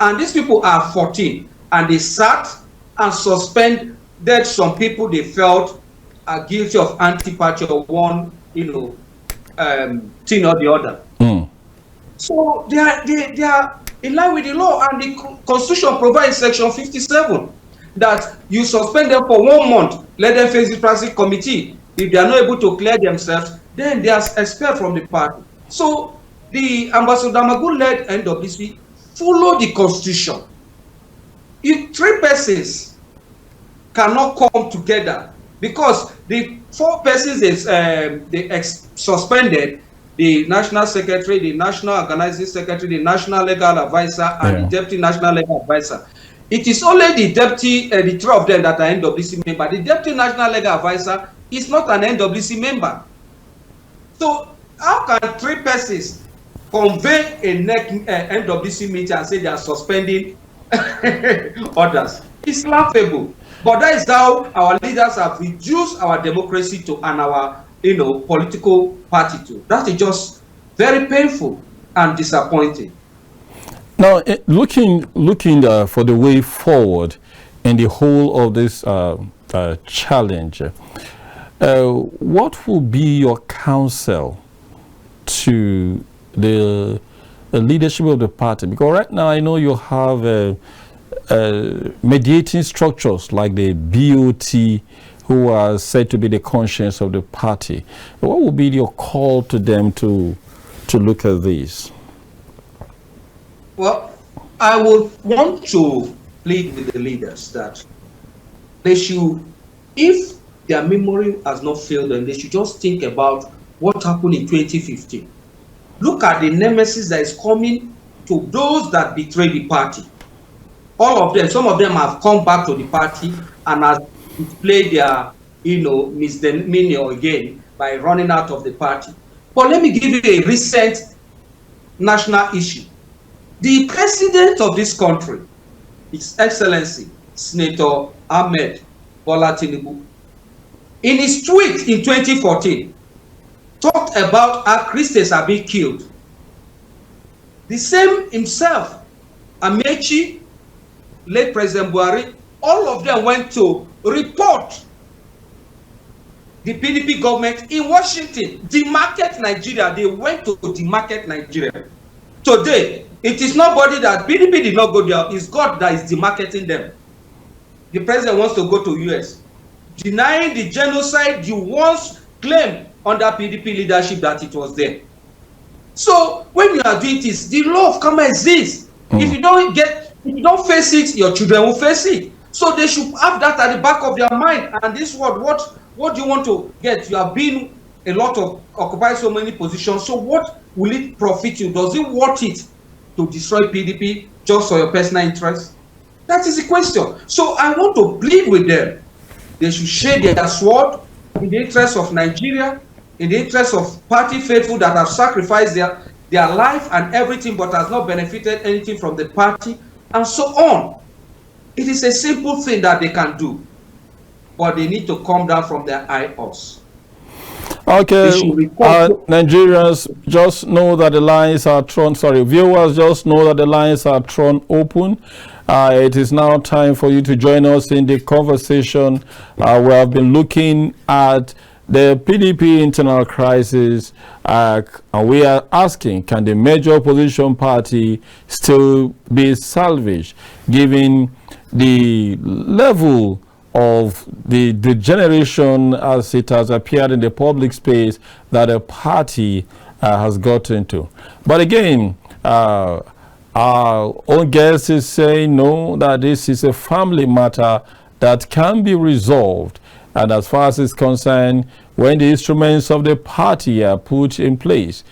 And these people are 14. And they sat and suspended some people they felt are guilty of anti-party or one, thing or the other. Mm. So they are in line with the law, and the Constitution provides section 57 that you suspend them for 1 month, let them face the practice committee. If they are not able to clear themselves, then they are expelled from the party. So the Ambassador Damagu-led NWC follow the Constitution. If 3 persons cannot come together, because the 4 persons they suspended, the National Secretary, the National Organizing Secretary, the National Legal Advisor, and the Deputy National Legal Advisor. It is only the deputy, the 3 of them that are NWC member. The Deputy National Legal Advisor is not an NWC member. So how can 3 persons convey a NWC meeting and say they are suspending others? It's laughable. But that is how our leaders have reduced our democracy to, and our political party to. That is just very painful and disappointing. Now, looking for the way forward in the whole of this challenge, what will be your counsel to the leadership of the party? Because right now I know you have mediating structures like the BOT, who are said to be the conscience of the party. What would be your call to them to look at this? Well, I would want to plead with the leaders that they should, if their memory has not failed them, they should just think about what happened in 2015. Look at the nemesis that is coming to those that betrayed the party. All of them, some of them have come back to the party and has displayed their, misdemeanor again by running out of the party. But let me give you a recent national issue. The president of this country, His Excellency, Senator Ahmed Bola Tinubu, in his tweet in 2014, talked about how Christians are being killed. The same himself, Amechi, late President Buhari, all of them went to report the PDP government in Washington, demarket Nigeria. They went to demarket Nigeria. Today, it is nobody that PDP did not go there. It's God that is demarketing them. The president wants to go to US, denying the genocide you once claimed under PDP leadership that it was there. So when you are doing this, the law of karma exists. If you don't face it, your children will face it. So they should have that at the back of their mind. And this word, what do you want to get? You have been a lot of occupy so many positions. So what will it profit you? Does it worth it to destroy PDP just for your personal interest? That is the question. So I want to plead with them. They should share their sword in the interest of Nigeria, in the interest of party faithful that have sacrificed their life and everything but has not benefited anything from the party, and so on. It is a simple thing that they can do, but they need to come down from their high horse. Okay, Nigerians, just know that the lines are thrown, viewers, just know that the lines are thrown open. It is now time for you to join us in the conversation. We have been looking at the PDP internal crisis, and we are asking, can the major opposition party still be salvaged, given the level of the degeneration as it has appeared in the public space that the party has got into. But again, our own guest is saying no, that this is a family matter that can be resolved. And as far as it's concerned, when the instruments of the party are put in place,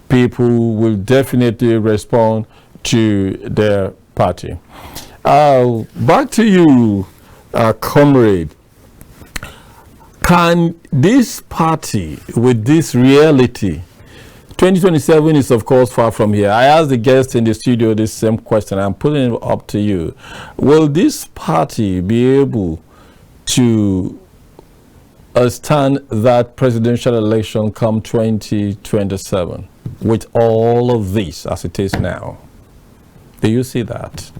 people will definitely respond to their party. Back to you, Comrade. Can this party, with this reality, 2027 is of course far from here. I asked the guest in the studio this same question. I'm putting it up to you. Will this party be able to stand that presidential election come 2027 with all of this as it is now? Do you see that?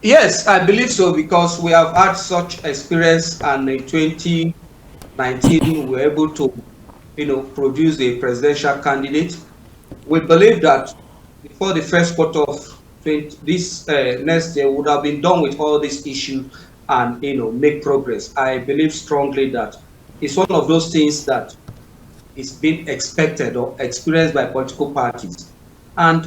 Yes, I believe so, because we have had such experience, and in 2019 we were able to produce a presidential candidate. We believe that before the first quarter of this next year would have been done with all these issues and make progress. I believe strongly that it's one of those things that is being expected or experienced by political parties, and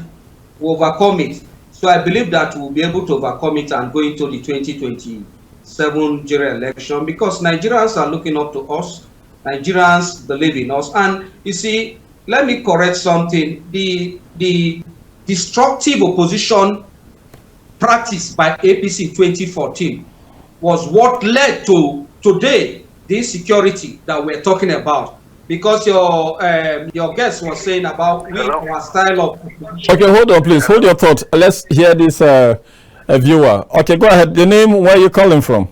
we overcome it. So I believe that we'll be able to overcome it and go into the 2027 general election, because Nigerians are looking up to us. Nigerians believe in us. And you see, let me correct something. The destructive opposition practiced by APC in 2014 was what led to today the insecurity that we're talking about. Because your guest was saying about our style of opposition. Okay, hold on, please. Hold your thought. Let's hear this viewer. Okay, go ahead. The name, where are you calling from?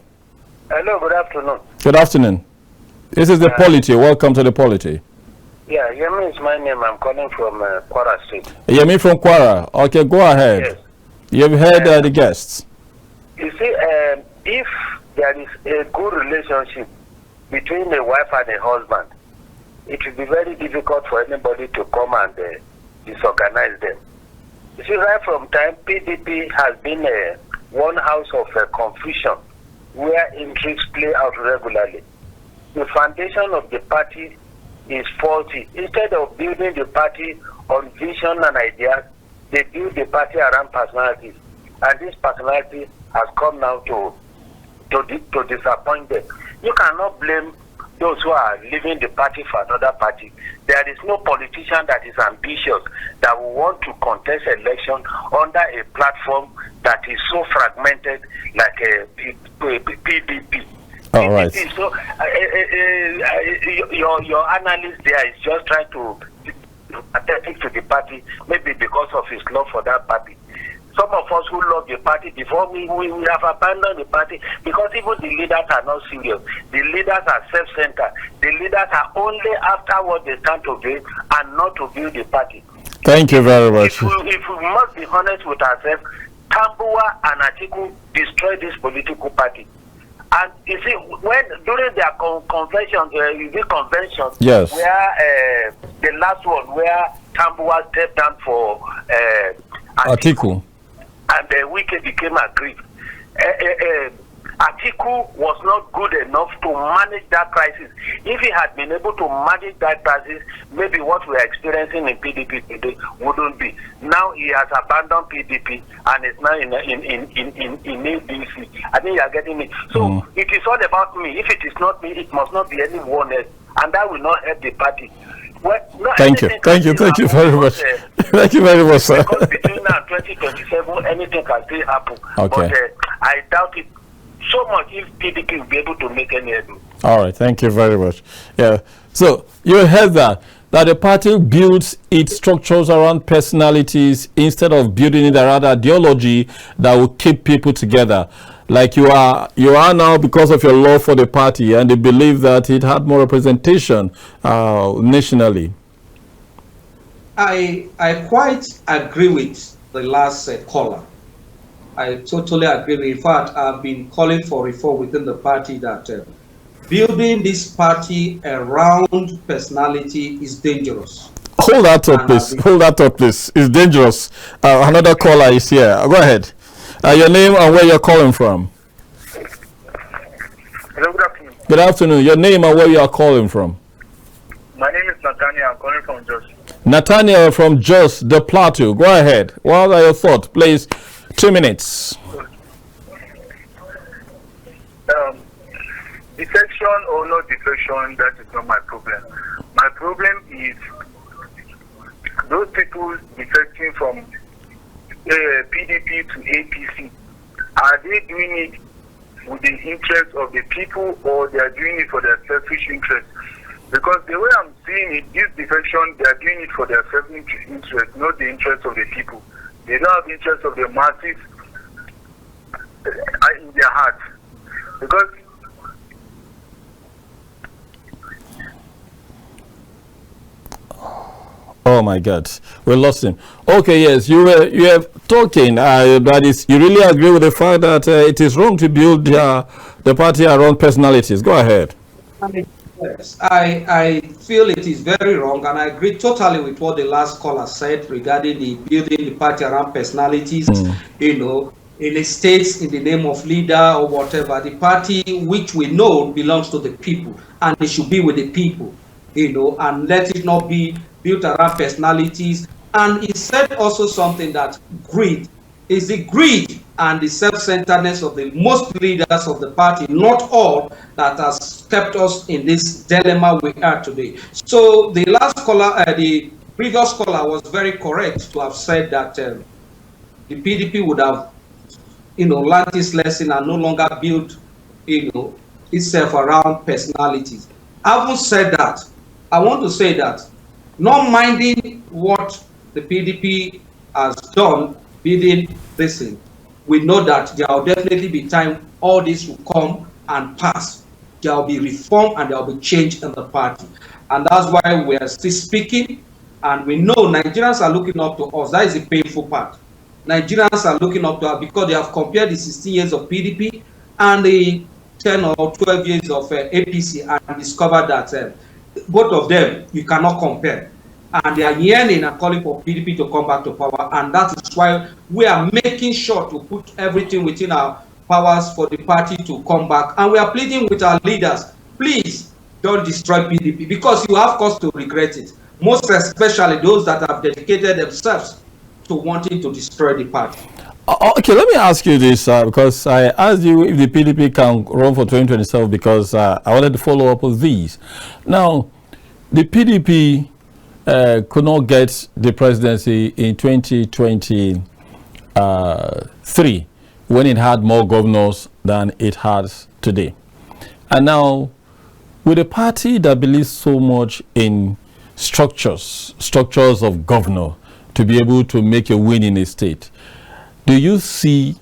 Hello, good afternoon. Good afternoon. This is the POLITY. Welcome to the POLITY. Yeah, Yemi is my name. I'm calling from Kwara State. Yemi from Kwara. Okay, go ahead. Yes. You've heard the guests. You see, if there is a good relationship between a wife and a husband, it will be very difficult for anybody to come and disorganize them. You see, right from time, PDP has been one house of confusion where intrigues play out regularly. The foundation of the party is faulty. Instead of building the party on vision and ideas, they build the party around personalities. And this personality has come now to disappoint them. You cannot blame those who are leaving the party for another party. There is no politician that is ambitious that will want to contest election under a platform that is so fragmented like a PDP. All right. So your analyst there is just trying to attend to the party, maybe because of his love for that party. Some of us who love the party before we have abandoned the party because even the leaders are not serious. The leaders are self-centered. The leaders are only after what they stand to build and not to build the party. Thank you very much. If we must be honest with ourselves, Tambuwa and Atiku destroyed this political party. And you see, when during their convention, yes, where the last one, where Tambuwa stepped down for Atiku, and the Wike became aggrieved. Atiku was not good enough to manage that crisis. If he had been able to manage that crisis, maybe what we are experiencing in PDP today wouldn't be. Now he has abandoned PDP and is now in ADC. I think you are getting me. So it is all about me. If it is not me, it must not be anyone else, and that will not help the party. Well, thank you very much. Thank you very much, sir. Because between now and 2027, anything can still happen. Okay. But I doubt it so much if PDP will be able to make any headway. All right, thank you very much. Yeah. So you heard that the party builds its structures around personalities instead of building it around ideology that will keep people together. Like you are now, because of your love for the party, and they believe that it had more representation nationally. I quite agree with the last caller. I totally agree with. In fact, I've been calling for reform within the party that building this party around personality is dangerous. Hold that up, please. Hold that up, please. It's dangerous. Another caller is here. Go ahead. Your name and where you're calling from. Hello, good afternoon. Good afternoon. Your name and where you are calling from? My name is Nathaniel. I'm calling from Jos. Nathaniel from Jos, the Plateau. Go ahead. What are your thoughts? Please, 2 minutes. Defection or not defection, that is not my problem. My problem is those people defecting from PDP to APC. Are they doing it with the interest of the people, or they are doing it for their selfish interest? Because the way I'm seeing it, this defection, they are doing it for their selfish interest, not the interest of the people. They don't have the interest of the masses in their heart. Because oh my God, we lost him. Okay, yes, you were talking. That is, you really agree with the fact that it is wrong to build the party around personalities. Go ahead. Yes, I feel it is very wrong, and I agree totally with what the last caller said regarding the building the party around personalities. You know, in the states, in the name of leader or whatever, the party which we know belongs to the people, and it should be with the people. You know, and let it not be built around personalities. And he said also something that greed is the greed and the self-centeredness of the most leaders of the party, not all, that has kept us in this dilemma we are today. So the last caller, the previous caller was very correct to have said that the PDP would have, you know, learned this lesson and no longer build, you know, itself around personalities. Having said that, I want to say that, not minding what the PDP has done, building this thing, we know that there will definitely be time all this will come and pass. There will be reform and there will be change in the party. And that's why we are still speaking. And we know Nigerians are looking up to us. That is the painful part. Nigerians are looking up to us because they have compared the 16 years of PDP and the 10 or 12 years of APC and discovered that both of them you cannot compare. And they are yearning and calling for PDP to come back to power. And that is why we are making sure to put everything within our powers for the party to come back. And we are pleading with our leaders, please don't destroy PDP, because you have cause to regret it. Most especially those that have dedicated themselves to wanting to destroy the party. Okay, let me ask you this, because I asked you if the PDP can run for 2027, because I wanted to follow up with these. Now, the PDP could not get the presidency in 2023 when it had more governors than it has today. And now, with a party that believes so much in structures of governor to be able to make a win in a state, do you see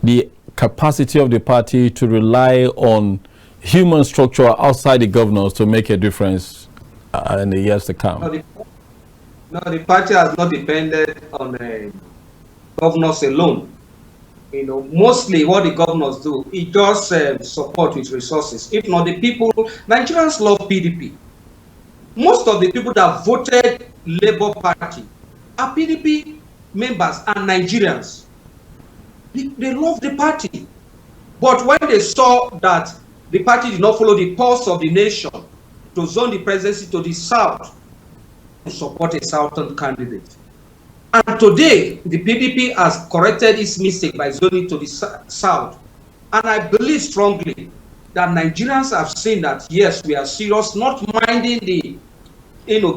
the capacity of the party to rely on human structure outside the governors to make a difference in the years to come? No, the party has not depended on governors alone. You know, mostly what the governors do, it just support with resources. If not, the people, Nigerians love PDP. Most of the people that voted Labour Party are PDP members and Nigerians. They love the party. But when they saw that the party did not follow the pulse of the nation to zone the presidency to the south, to support a southern candidate. And today, the PDP has corrected its mistake by zoning to the south. And I believe strongly that Nigerians have seen that, yes, we are serious, not minding the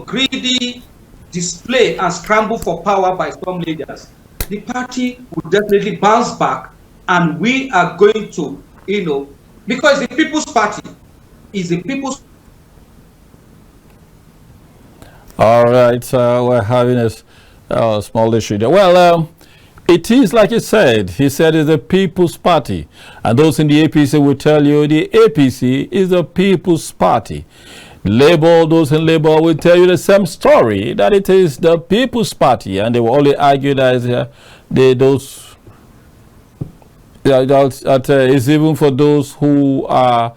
greedy display and scramble for power by some leaders. The party will definitely bounce back, and we are going to, because the People's Party is the People's. All right, we're having a small issue there. Well, it is like he said it's the People's Party. And those in the APC will tell you the APC is the People's Party. Labour, those in Labour will tell you the same story, that it is the People's Party. And they will only argue that it's even for those who are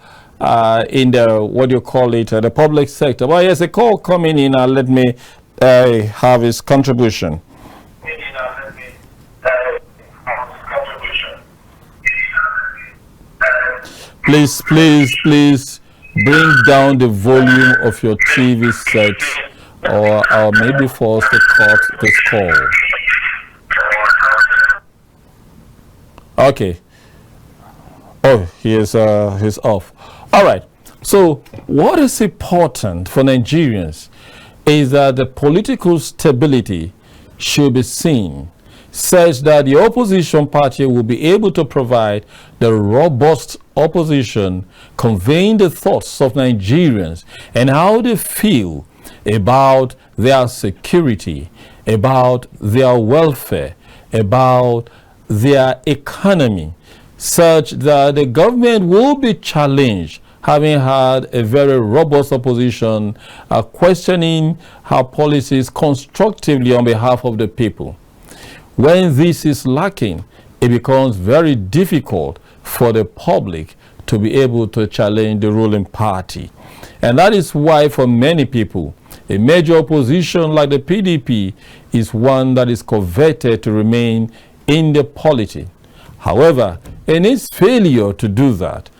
in the, the public sector. Well, yes, a call coming in, and let me have his contribution. Please bring down the volume of your TV set, or I'll maybe force to cut this call. Okay. Oh, he's off. All right. So what is important for Nigerians is that the political stability should be seen such that the opposition party will be able to provide the robust opposition, conveying the thoughts of Nigerians and how they feel about their security, about their welfare, about their economy, such that the government will be challenged, having had a very robust opposition questioning her policies constructively on behalf of the people. When this is lacking, it becomes very difficult for the public to be able to challenge the ruling party. And that is why for many people, a major opposition like the PDP is one that is coveted to remain in the polity. However, in its failure to do that,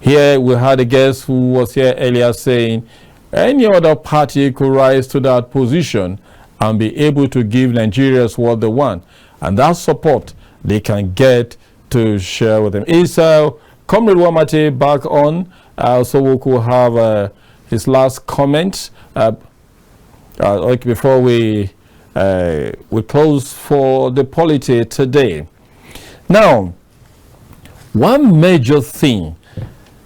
here we had a guest who was here earlier saying any other party could rise to that position and be able to give Nigerians what they want. And that support they can get to share with them. Is Comrade Warmate back on? So we could have his last comment before we close for the polity today. Now, one major thing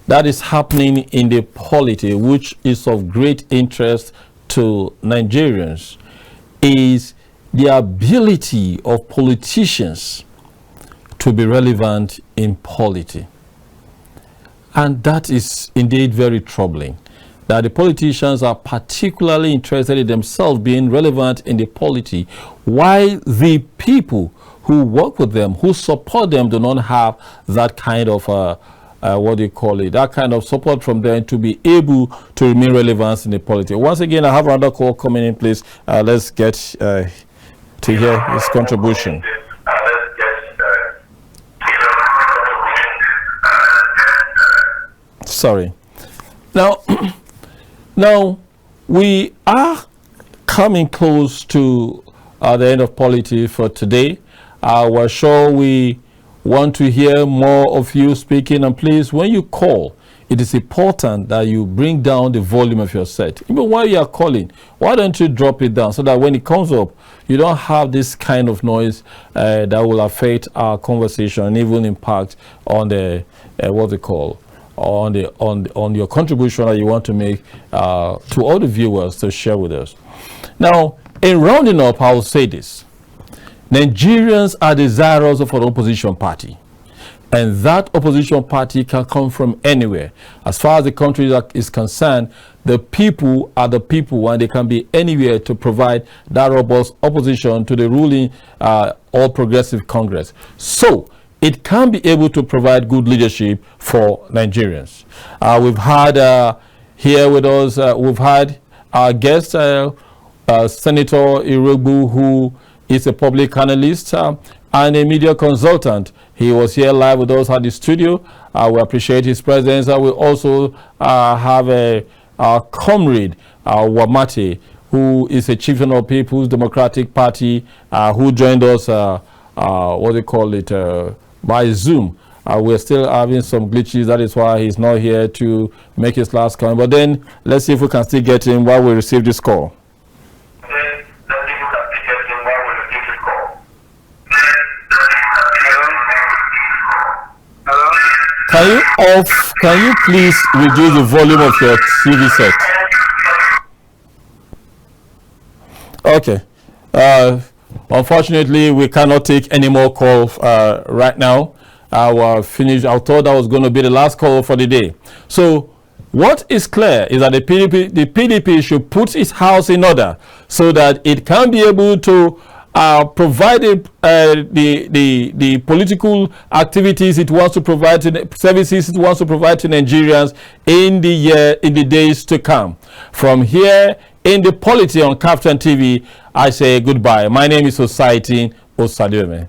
that is happening in the polity, which is of great interest to Nigerians, is the ability of politicians to be relevant in polity. And that is indeed very troubling, that the politicians are particularly interested in themselves being relevant in the polity, while the people who work with them, who support them, do not have that kind of that kind of support from them to be able to remain relevant in the polity. Once again, I have another call coming in, please. Let's get to hear his contribution. Sorry. Now we are coming close to the end of polity for today. We're sure we want to hear more of you speaking, and please, when you call, it is important that you bring down the volume of your set. Even while you are calling, why don't you drop it down so that when it comes up, you don't have this kind of noise that will affect our conversation and even impact on the on your contribution that you want to make to all the viewers to share with us. Now, in rounding up, I will say this. Nigerians are desirous of an opposition party, and that opposition party can come from anywhere. As far as the country is concerned, the people are the people, and they can be anywhere to provide that robust opposition to the ruling All Progressive Congress. So it can be able to provide good leadership for Nigerians. We've had here with us, we've had our guest, Senator Iroegbu, who is a public analyst and a media consultant. He was here live with us at the studio. We appreciate his presence. We also have our comrade, Warmate, who is a chieftain of People's Democratic Party, who joined us, by Zoom. We're still having some glitches. That is why he's not here to make his last comment. But then let's see if we can still get him while we receive this call. Can you please reduce the volume of your TV set? Okay. Unfortunately, we cannot take any more calls right now. I thought that was going to be the last call for the day. So what is clear is that the PDP should put its house in order so that it can be able to provide the political activities it wants to provide to the services it wants to provide to Nigerians in the days to come. From here in the polity on Chieftain TV, I say goodbye. My name is Osaretin Osadebamwen.